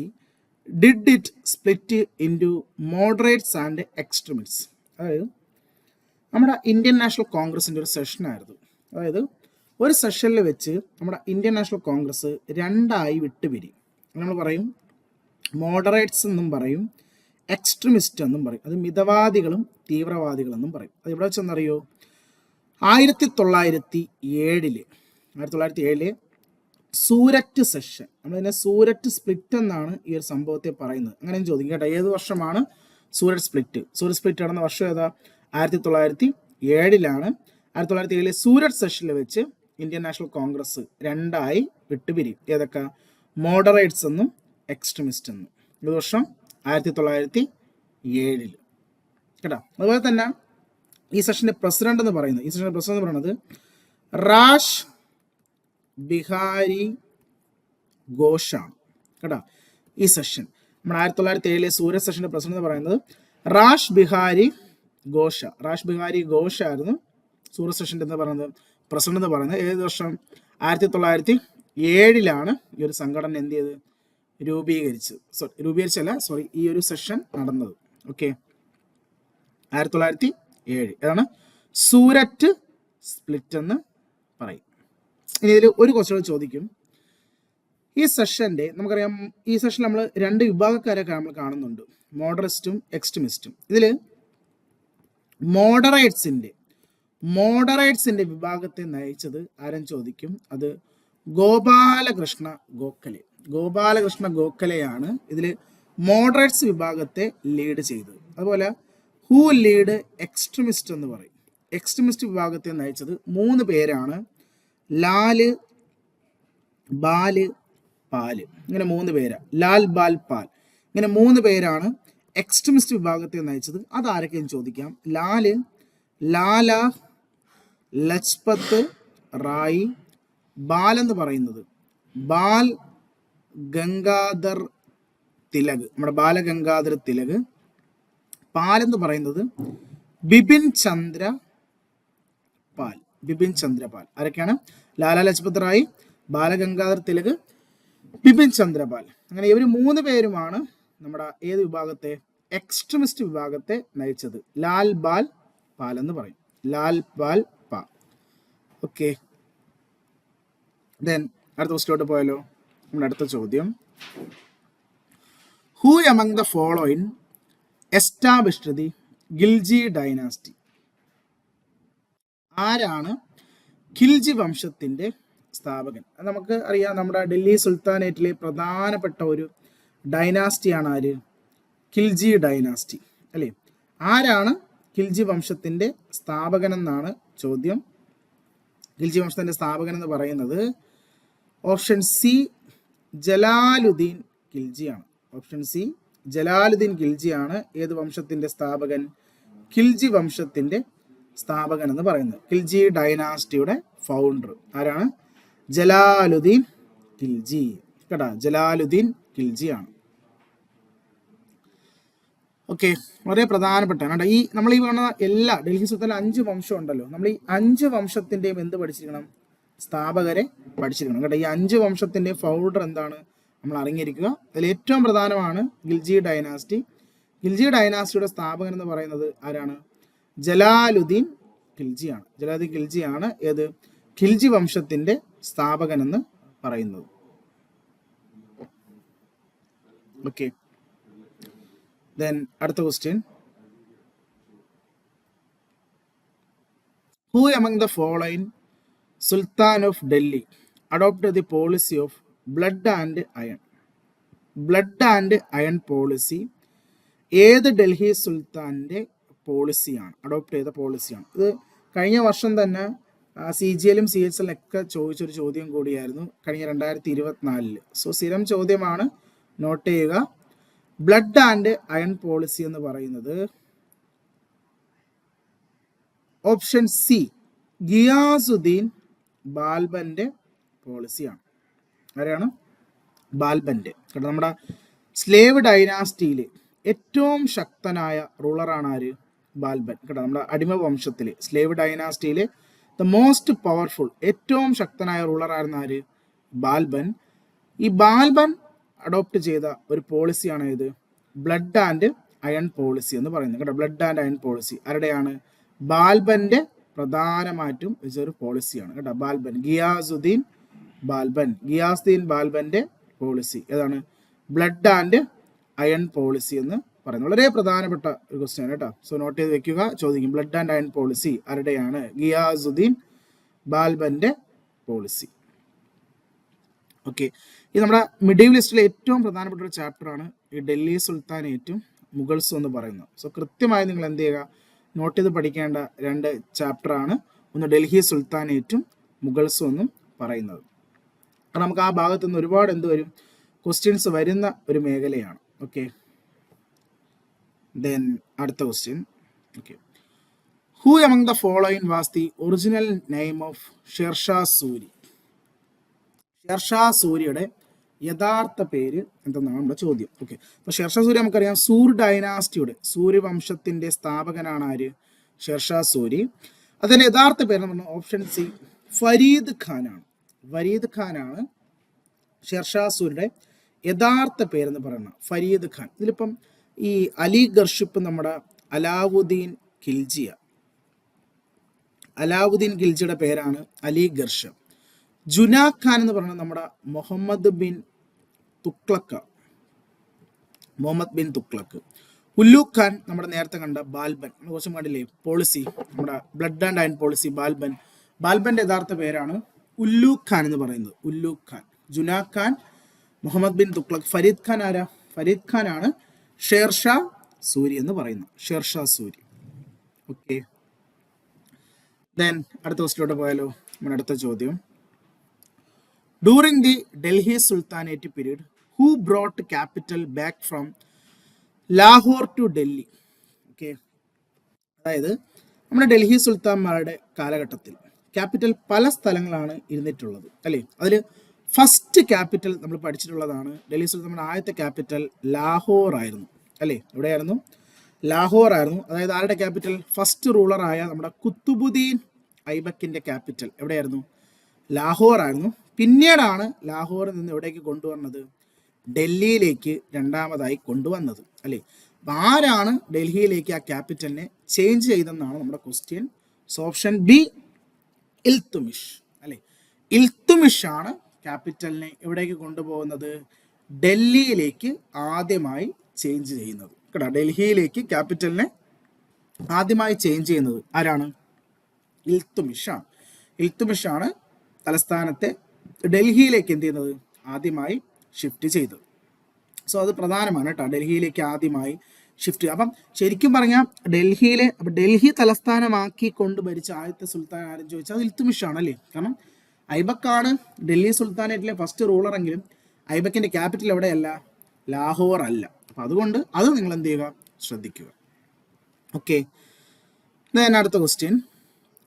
did it split into moderates and extremists? അതായത് നമ്മുടെ ഇന്ത്യൻ നാഷണൽ കോൺഗ്രസിൻ്റെ ഒരു സെഷനായിരുന്നു. അതായത് ഒരു സെഷനിൽ വെച്ച് നമ്മുടെ ഇന്ത്യൻ നാഷണൽ കോൺഗ്രസ് 2 വിട്ടുപിരിയും. നമ്മൾ പറയും മോഡറേറ്റ്സ് എന്നും പറയും, എക്സ്ട്രീമിസ്റ്റ് എന്നും പറയും. അത് മിതവാദികളും തീവ്രവാദികളെന്നും പറയും. അത് എവിടെ വെച്ചെന്നറിയോ? 1907 സൂരറ്റ് സെഷൻ. നമ്മളിതിനെ സൂരറ്റ് സ്പ്ലിറ്റ് എന്നാണ് ഈ ഒരു സംഭവത്തെ പറയുന്നത്. അങ്ങനെ ചോദിക്കും കേട്ടോ, ഏത് വർഷമാണ് സൂരറ്റ് സ്പ്ലിറ്റ്? സൂരറ്റ് സ്പ്ലിറ്റ് നടന്ന വർഷം ഏതാ? 1907. 1907 സൂരറ്റ് സെഷനിൽ വെച്ച് ഇന്ത്യൻ നാഷണൽ കോൺഗ്രസ് 2 വിട്ടുപിരിയും. ഏതൊക്കെ? മോഡറേറ്റ്സ് എന്നും എക്സ്ട്രീമിസ്റ്റ് എന്നും. ഏത് വർഷം? 1907 കേട്ടോ. അതുപോലെ തന്നെ ഈ സെഷന്റെ പ്രസിഡന്റ് എന്ന് പറയുന്നത് റാഷ് ബിഹാരി ഘോഷാണ് കേട്ടോ. ഈ സെഷൻ നമ്മുടെ 1907 സൂരറ്റ് സെഷന്റെ പ്രസിഡന്റ് എന്ന് പറയുന്നത് റാഷ് ബിഹാരി ഘോഷ, റാഷ് ബിഹാരി ഘോഷ ആയിരുന്നു സൂറത്ത് സെഷൻ്റെ എന്ന് പറയുന്നത് പ്രസിഡന്റ് എന്ന് പറയുന്നത്. ഏത് വർഷം? 1907 ഈ ഒരു സംഘടന എന്ത് ചെയ്ത് രൂപീകരിച്ചല്ല ഈ ഒരു സെഷൻ നടന്നത്. ഓക്കെ, 1907 ഏതാണ്? സൂരറ്റ് സ്പ്ലിറ്റ് എന്ന് പറയും. ഇനി ഇതിൽ ഒരു ക്വസ്റ്റ്യൻ ചോദിക്കും. ഈ സെഷൻ്റെ നമുക്കറിയാം, ഈ സെഷൻ നമ്മൾ 2 വിഭാഗക്കാരൊക്കെ നമ്മൾ കാണുന്നുണ്ട്, മോഡറേറ്റും എക്സ്ട്രീമിസ്റ്റും. ഇതിൽ മോഡറേറ്റ്സിന്റെ വിഭാഗത്തെ നയിച്ചത് ആരും ചോദിക്കും. അത് ഗോപാലകൃഷ്ണ ഗോഖലെയാണ് ഇതിൽ മോഡറേറ്റ്സ് വിഭാഗത്തെ ലീഡ് ചെയ്തത്. അതുപോലെ ഹൂ ലീഡ് എക്സ്ട്രീമിസ്റ്റ് എന്ന് പറയും. എക്സ്ട്രീമിസ്റ്റ് വിഭാഗത്തെ നയിച്ചത് 3 പേരാണ്. ലാല്, ബാല്, പാല്, ഇങ്ങനെ 3 പേരാ. ലാൽ, ബാൽ, പാൽ, ഇങ്ങനെ 3 പേരാണ് എക്സ്ട്രീമിസ്റ്റ് വിഭാഗത്തെ നയിച്ചത്. അതാരൊക്കെയും ചോദിക്കാം. ലാല ലജ്പത് റായ്. ബാലെന്ന് പറയുന്നത് ബാൽ ഗംഗാധർ തിലക്, നമ്മുടെ ബാലഗംഗാധർ തിലക്. പാലെന്ന് പറയുന്നത് ബിപിൻ ചന്ദ്ര പാൽ. ആരൊക്കെയാണ്? ലാലാ ലജ്പത് റായ്, ബാലഗംഗാധർ തിലക്, ബിപിൻ ചന്ദ്രപാൽ. അങ്ങനെ ഇവർ 3 പേരുമാണ് നമ്മുടെ ഏത് വിഭാഗത്തെ? എക്സ്ട്രീമിസ്റ്റ് വിഭാഗത്തെ നയിച്ചത്. ലാൽ, ബാൽ, പാൽ എന്ന് പറയും. ലാൽ, ബാൽ, പാൽ. ഓക്കെ, ദെൻ അടുത്ത ക്വസ്റ്റ്യനിലോട്ട് പോയാലോ? നമ്മുടെ അടുത്ത ചോദ്യം, who among the following established the Khilji dynasty? ആരാണ് ഖിൽജി വംശത്തിന്റെ സ്ഥാപകൻ? നമുക്ക് അറിയാം, നമ്മുടെ ഡൽഹി സുൽത്താനേറ്റിലെ പ്രധാനപ്പെട്ട ഒരു ഡൈനാസ്റ്റിയാണ് ആര്? ഖിൽജി ഡൈനാസ്റ്റി അല്ലേ? ആരാണ് ഖിൽജി വംശത്തിന്റെ സ്ഥാപകൻ എന്നാണ് ചോദ്യം. ഖിൽജി വംശത്തിന്റെ സ്ഥാപകൻ എന്ന് പറയുന്നത് ഓപ്ഷൻ സി ജലാലുദ്ദീൻ ഖിൽജിയാണ്. ഓപ്ഷൻ സി ജലാലുദ്ദീൻ ഖിൽജിയാണ് ഏത് വംശത്തിന്റെ സ്ഥാപകൻ? ഖിൽജി വംശത്തിന്റെ സ്ഥാപകൻ എന്ന് പറയുന്നത്. ഖിൽജി ഡൈനാസ്റ്റിയുടെ ഫൗണ്ടർ ആരാണ്? ജലാലുദ്ദീൻ ഖിൽജി. കേട്ടാ, ജലാലുദ്ദീൻ ഖിൽജിയാണ്. ഓക്കെ, വളരെ പ്രധാനപ്പെട്ടാണ് ഈ നമ്മൾ ഈ കാണുന്ന എല്ലാ ഡൽഹി സുൽത്താനിലെ 5 വംശം ഉണ്ടല്ലോ, നമ്മൾ ഈ 5 വംശത്തിന്റെയും എന്ത് പഠിച്ചിരിക്കണം? സ്ഥാപകരെ പഠിച്ചിരിക്കണം. കേട്ടോ, ഈ 5 വംശത്തിന്റെയും ഫൗണ്ടർ എന്താണ് നമ്മൾ അറിഞ്ഞിരിക്കുക. അതിൽ ഏറ്റവും പ്രധാനമാണ് ഖിൽജി ഡൈനാസ്റ്റി. ഖിൽജി ഡൈനാസ്റ്റിയുടെ സ്ഥാപകൻ എന്ന് പറയുന്നത് ആരാണ്? ജലാലുദ്ദീൻ ഖിൽജിയാണ്. ജലാലുദ്ദീൻ ഖിൽജിയാണ് ഏത് ഖിൽജി വംശത്തിന്റെ സ്ഥാപകൻ എന്ന് പറയുന്നത്. ഓക്കെ, ദെൻ അടുത്ത question, who among the following Sultan of Delhi adopted the policy of blood and iron policy? ഏത് ഡൽഹി സുൽത്താൻ്റെ പോളിസിയാണ്, അഡോപ്റ്റ് ചെയ്ത പോളിസിയാണ്? ഇത് കഴിഞ്ഞ വർഷം തന്നെ CGL-ഉം CHL-ഒക്കെ ചോദിച്ചൊരു ചോദ്യം കൂടിയായിരുന്നു, കഴിഞ്ഞ 2024. സോ സ്ഥിരം ചോദ്യമാണ്, നോട്ട് ചെയ്യുക. ബ്ലഡ് ആൻഡ് അയൺ പോളിസി എന്ന് പറയുന്നത് ഓപ്ഷൻ സി ഗിയാസുദ്ദീൻ ബാൽബന്റെ പോളിസിയാണ്. ആരാണ്? ബാൽബന്റെ. കാരണം നമ്മുടെ സ്ലേവ് ഡൈനാസ്റ്റിയിൽ ഏറ്റവും ശക്തനായ റൂളറാണ് ആര്? ബാൽബൻ. കേട്ടോ, നമ്മുടെ അടിമ വംശത്തിലെ സ്ലേവ് ഡൈനാസ്റ്റിയിലെ ദ മോസ്റ്റ് പവർഫുൾ ഏറ്റവും ശക്തനായ റൂളർ ആയിരുന്ന ആര്? ബാൽബൻ. ഈ ബാൽബൻ അഡോപ്റ്റ് ചെയ്ത ഒരു പോളിസിയാണ് ഇത് ബ്ലഡ് ആൻഡ് അയൺ പോളിസി എന്ന് പറയുന്നത്. കേട്ടോ, ബ്ലഡ് ആൻഡ് അയൺ പോളിസി ആരുടെയാണ്? ബാൽബന്റെ പ്രധാനമായിട്ടും വെച്ചൊരു പോളിസിയാണ്. കേട്ടോ, ബാൽബൻ, ഗിയാസുദ്ദീൻ ബാൽബന്റെ പോളിസി ഏതാണ്? ബ്ലഡ് ആൻഡ് അയൺ പോളിസി എന്ന് പറയുന്നത്. വളരെ പ്രധാനപ്പെട്ട ഒരു ക്വസ്റ്റ്യൻ ആണ് കേട്ടോ. സോ നോട്ട് ചെയ്ത് വെക്കുക, ചോദിക്കും. ബ്ലഡ് ആൻഡ് അയൺ പോളിസി ആരുടെയാണ്? ഗിയാസുദ്ദീൻ ബാൽബന്റെ പോളിസി. ഓക്കെ, ഇത് നമ്മുടെ മിഡിൽ ലിസ്റ്റിലെ ഏറ്റവും പ്രധാനപ്പെട്ട ഒരു ചാപ്റ്ററാണ് ഈ ഡൽഹി സുൽത്താനേറ്റും മുഗൾസും എന്ന് പറയുന്നത്. സോ കൃത്യമായി നിങ്ങൾ എന്ത് ചെയ്യുക, നോട്ട് ചെയ്ത് പഠിക്കേണ്ട 2 ചാപ്റ്ററാണ്. ഒന്ന് ഡൽഹി സുൽത്താനേറ്റും മുഗൾസും എന്നും പറയുന്നത്. കാരണം നമുക്ക് ആ ഭാഗത്ത് നിന്ന് ഒരുപാട് എന്ത് വരും, ക്വസ്റ്റ്യൻസ് വരുന്ന ഒരു മേഖലയാണ്. ഓക്കെ, ദെൻ അടുത്ത question. Okay, who among the following was the original name of Sher Shah Suri? Sher Shah സൂരിയുടെ യഥാർത്ഥ പേര് എന്തെന്നാണ് നമ്മുടെ ചോദ്യം. ഓക്കെ, അപ്പോൾ ഷെർഷാ സൂരി നമുക്കറിയാം സൂർ ഡൈനാസ്റ്റിയുടെ സൂര്യവംശത്തിൻ്റെ സ്ഥാപകനാണ് ആര്? ഷെർഷാ സൂരി. അതിൻ്റെ യഥാർത്ഥ പേരെന്ന് പറഞ്ഞാൽ ഓപ്ഷൻ സി ഫരീദ് ഖാനാണ്. ഫരീദ് ഖാനാണ് ഷെർഷാ സൂരിയുടെ യഥാർത്ഥ പേരെന്ന് പറയുന്നത്, ഫരീദ് ഖാൻ. ഇതിലിപ്പം ഈ അലി ഗർഷിപ്പ് നമ്മുടെ അലാവുദ്ദീൻ ഖിൽജിയ, അലാവുദ്ദീൻ ഖിൽജിയുടെ പേരാണ് അലി ഗർഷ്. ജുനാ ഖാൻ എന്ന് പറയുന്നത് നമ്മുടെ മുഹമ്മദ് ബിൻ തുഗ്ലക്ക്, മുഹമ്മദ് ബിൻ തുഗ്ലക്ക്. ഉല്ലു ഖാൻ നമ്മുടെ നേരത്തെ കണ്ട ബാൽബൻ, നമ്മൾ കുറച്ചും കണ്ടില്ലേ പോളിസി, നമ്മുടെ blood and iron policy Balban. ബാൽബന്റെ യഥാർത്ഥ പേരാണ് ഉല്ലു ഖാൻ എന്ന് പറയുന്നത്, ഉല്ലു ഖാൻ. ജുനാ ഖാൻ, മുഹമ്മദ് ബിൻ തുഗ്ലക്ക്. ഫരീദ് ഖാൻ ആരാ? ഫരീദ് ഖാൻ ആണ് ഷെർഷാ സൂരി എന്ന് പറയുന്നത്, ഷെർഷാ സൂരി. ഓക്കെ, ദെൻ അടുത്ത ക്വസ്റ്റിലോട്ട് പോയാലോ? നമ്മുടെ അടുത്ത ചോദ്യം, during the Delhi sultanate period who brought capital back from Lahore to Delhi? Okay, അതായത് നമ്മുടെ ഡൽഹി സുൽത്താൻമാരുടെ കാലഘട്ടത്തിൽ ക്യാപിറ്റൽ പല സ്ഥലങ്ങളാണ് ഇരുന്നിട്ടുള്ളത് അല്ലേ. അതിൽ ഫസ്റ്റ് ക്യാപിറ്റൽ നമ്മൾ പഠിച്ചിട്ടുള്ളതാണ് ഡൽഹി സുൽത്താൻമാരുടെ ആദ്യത്തെ ക്യാപിറ്റൽ ലാഹോർ ആയിരുന്നു അല്ലേ. എവിടെയായിരുന്നു? ലാഹോർ ആയിരുന്നു. അതായത് ആരുടെ ക്യാപിറ്റൽ? ഫസ്റ്റ് റൂളറായ നമ്മുടെ കുത്തുബുദ്ദീൻ ഐബക്കിന്റെ ക്യാപിറ്റൽ എവിടെയായിരുന്നു? ലാഹോർ ആയിരുന്നു. പിന്നീടാണ് ലാഹോറിൽ നിന്ന് എവിടേക്ക് കൊണ്ടുവന്നത്? ഡൽഹിയിലേക്ക് രണ്ടാമതായി കൊണ്ടുവന്നത് അല്ലേ. അപ്പം ആരാണ് ഡൽഹിയിലേക്ക് ആ ക്യാപിറ്റലിനെ ചേഞ്ച് ചെയ്തെന്നാണ് നമ്മുടെ question. So option B Iltutmish അല്ലേ. ഇൽത്തുമിഷ് ആണ് ക്യാപിറ്റലിനെ എവിടേക്ക് കൊണ്ടുപോകുന്നത്? ഡൽഹിയിലേക്ക് ആദ്യമായി ചേഞ്ച് ചെയ്യുന്നത് കേട്ടോ. ഡൽഹിയിലേക്ക് ക്യാപിറ്റലിനെ ആദ്യമായി ചേഞ്ച് ചെയ്യുന്നത് ആരാണ്? ഇൽത്തുമിഷാണ്. ഇൽത്തുമിഷാണ് തലസ്ഥാനത്തെ ഡൽഹിയിലേക്ക് എന്ത് ചെയ്യുന്നത്? ആദ്യമായി ഷിഫ്റ്റ് ചെയ്തത്. സോ അത് പ്രധാനമാണ് കേട്ടോ, ഡൽഹിയിലേക്ക് ആദ്യമായി ഷിഫ്റ്റ്. അപ്പം ശരിക്കും പറഞ്ഞാൽ ഡൽഹി തലസ്ഥാനമാക്കി കൊണ്ട് ഭരിച്ച ആദ്യത്തെ സുൽത്താൻ ആരും ചോദിച്ചാൽ അത് ഇൽത്തുമിഷാണ് അല്ലേ. കാരണം ഐബക്കാണ് ഡൽഹി സുൽത്താനേറ്റിലെ ഫസ്റ്റ് റൂളർ എങ്കിലും ഐബക്കിന്റെ ക്യാപിറ്റൽ എവിടെയല്ല? ലാഹോർ അല്ല. അപ്പം അതുകൊണ്ട് അത് നിങ്ങൾ എന്ത് ചെയ്യുക? ശ്രദ്ധിക്കുക. ഓക്കെ, അടുത്ത question,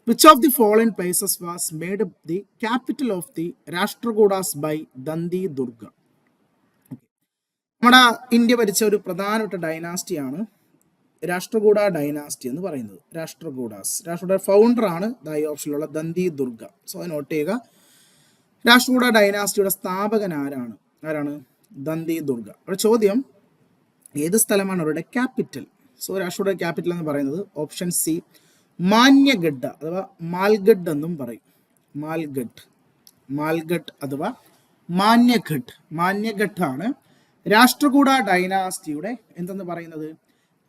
which of the following places was made the capital of the Rashtrakutas by Dandi Durga? നമ്മുടെ ഇന്ത്യ ഭരിച്ച ഒരു പ്രധാനപ്പെട്ട ഡൈനാസ്റ്റിയാണ് രാഷ്ട്രകൂട ഡൈനാസ്റ്റി എന്ന് പറയുന്നത്. രാഷ്ട്രകൂട ഫൗണ്ടറാണ് ഈ ഓപ്ഷനിലുള്ള ദന്തി ദുർഗ. സോ അത് നോട്ട് ചെയ്യുക. രാഷ്ട്രകൂട ഡൈനാസ്റ്റിയുടെ സ്ഥാപകൻ ആരാണ്? ദന്തി ദുർഗ. അവിടെ ചോദ്യം, ഏത് സ്ഥലമാണ് അവരുടെ ക്യാപിറ്റൽ? സോ രാഷ്ട്രകൂട ക്യാപിറ്റൽ എന്ന് പറയുന്നത് ഓപ്ഷൻ സി മാന്യഗഡ് അഥവാ മാൽഗഡ് എന്നും പറയും. മാൽഗഡ് അഥവാ മാന്യഗഡ് ആണ് രാഷ്ട്രകൂട ഡൈനാസ്റ്റിയുടെ എന്തെന്ന് പറയുന്നത്?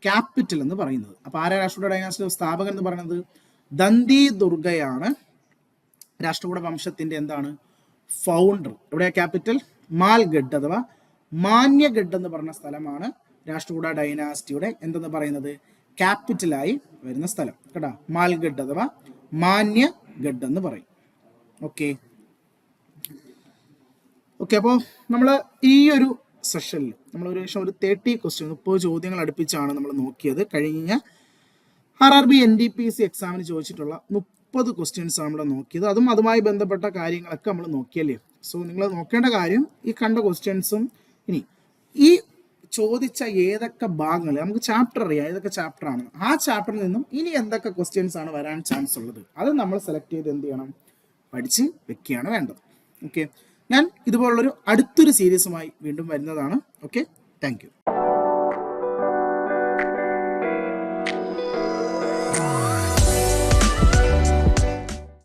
ക്യാപിറ്റൽ എന്ന് പറയുന്നത്. അപ്പൊ ആരാ രാഷ്ട്രകൂട ഡൈനാസ്റ്റിയുടെ സ്ഥാപകൻ എന്ന് പറയുന്നത്? ദന്തി ദുർഗയാണ് രാഷ്ട്രകൂട വംശത്തിന്റെ എന്താണ്? ഫൗണ്ടർ. എവിടെയാ ക്യാപിറ്റൽ? മാൽഗഡ് അഥവാ മാന്യഗഡ് എന്ന് പറഞ്ഞ സ്ഥലമാണ് രാഷ്ട്രകൂട ഡൈനാസ്റ്റിയുടെ എന്തെന്ന് പറയുന്നത്? ക്യാപിറ്റലായി വരുന്ന സ്ഥലം കേട്ടോ. മാൽഗഡ് അഥവാ മാന്യഗഡ് എന്ന് പറയും. ഓക്കെ, അപ്പോൾ നമ്മൾ ഈ ഒരു സെഷനിൽ നമ്മൾ ഒരു 30 ക്വസ്റ്റ്യൻ 30 ചോദ്യങ്ങൾ അടുപ്പിച്ചാണ് നമ്മൾ നോക്കിയത്. കഴിഞ്ഞ RRB NDPC എക്സാമിന് ചോദിച്ചിട്ടുള്ള 30 ക്വസ്റ്റ്യൻസ് ആണ് നമ്മൾ നോക്കിയത്. അതുമായി ബന്ധപ്പെട്ട കാര്യങ്ങളൊക്കെ നമ്മൾ നോക്കിയല്ലേ. സോ നിങ്ങൾ നോക്കേണ്ട കാര്യം ഈ കണ്ട ക്വസ്റ്റ്യൻസും ഇനി ഈ ചോദിച്ച ഏതൊക്കെ ഭാഗങ്ങൾ നമുക്ക് ചാപ്റ്റർ അറിയാം, ഏതൊക്കെ ചാപ്റ്റർ ആണ്, ആ ചാപ്റ്ററിൽ നിന്നും ഇനി എന്തൊക്കെ ക്വസ്റ്റ്യൻസ് ആണ് വരാൻ ചാൻസ് ഉള്ളത് അത് നമ്മൾ സെലക്ട് ചെയ്ത് എന്ത് ചെയ്യണം? പഠിച്ച് വെക്കുകയാണ് വേണ്ടത്. ഓക്കെ, ഞാൻ ഇതുപോലുള്ളൊരു അടുത്തൊരു സീരീസുമായി വീണ്ടും വരുന്നതാണ്. Okay, thank you.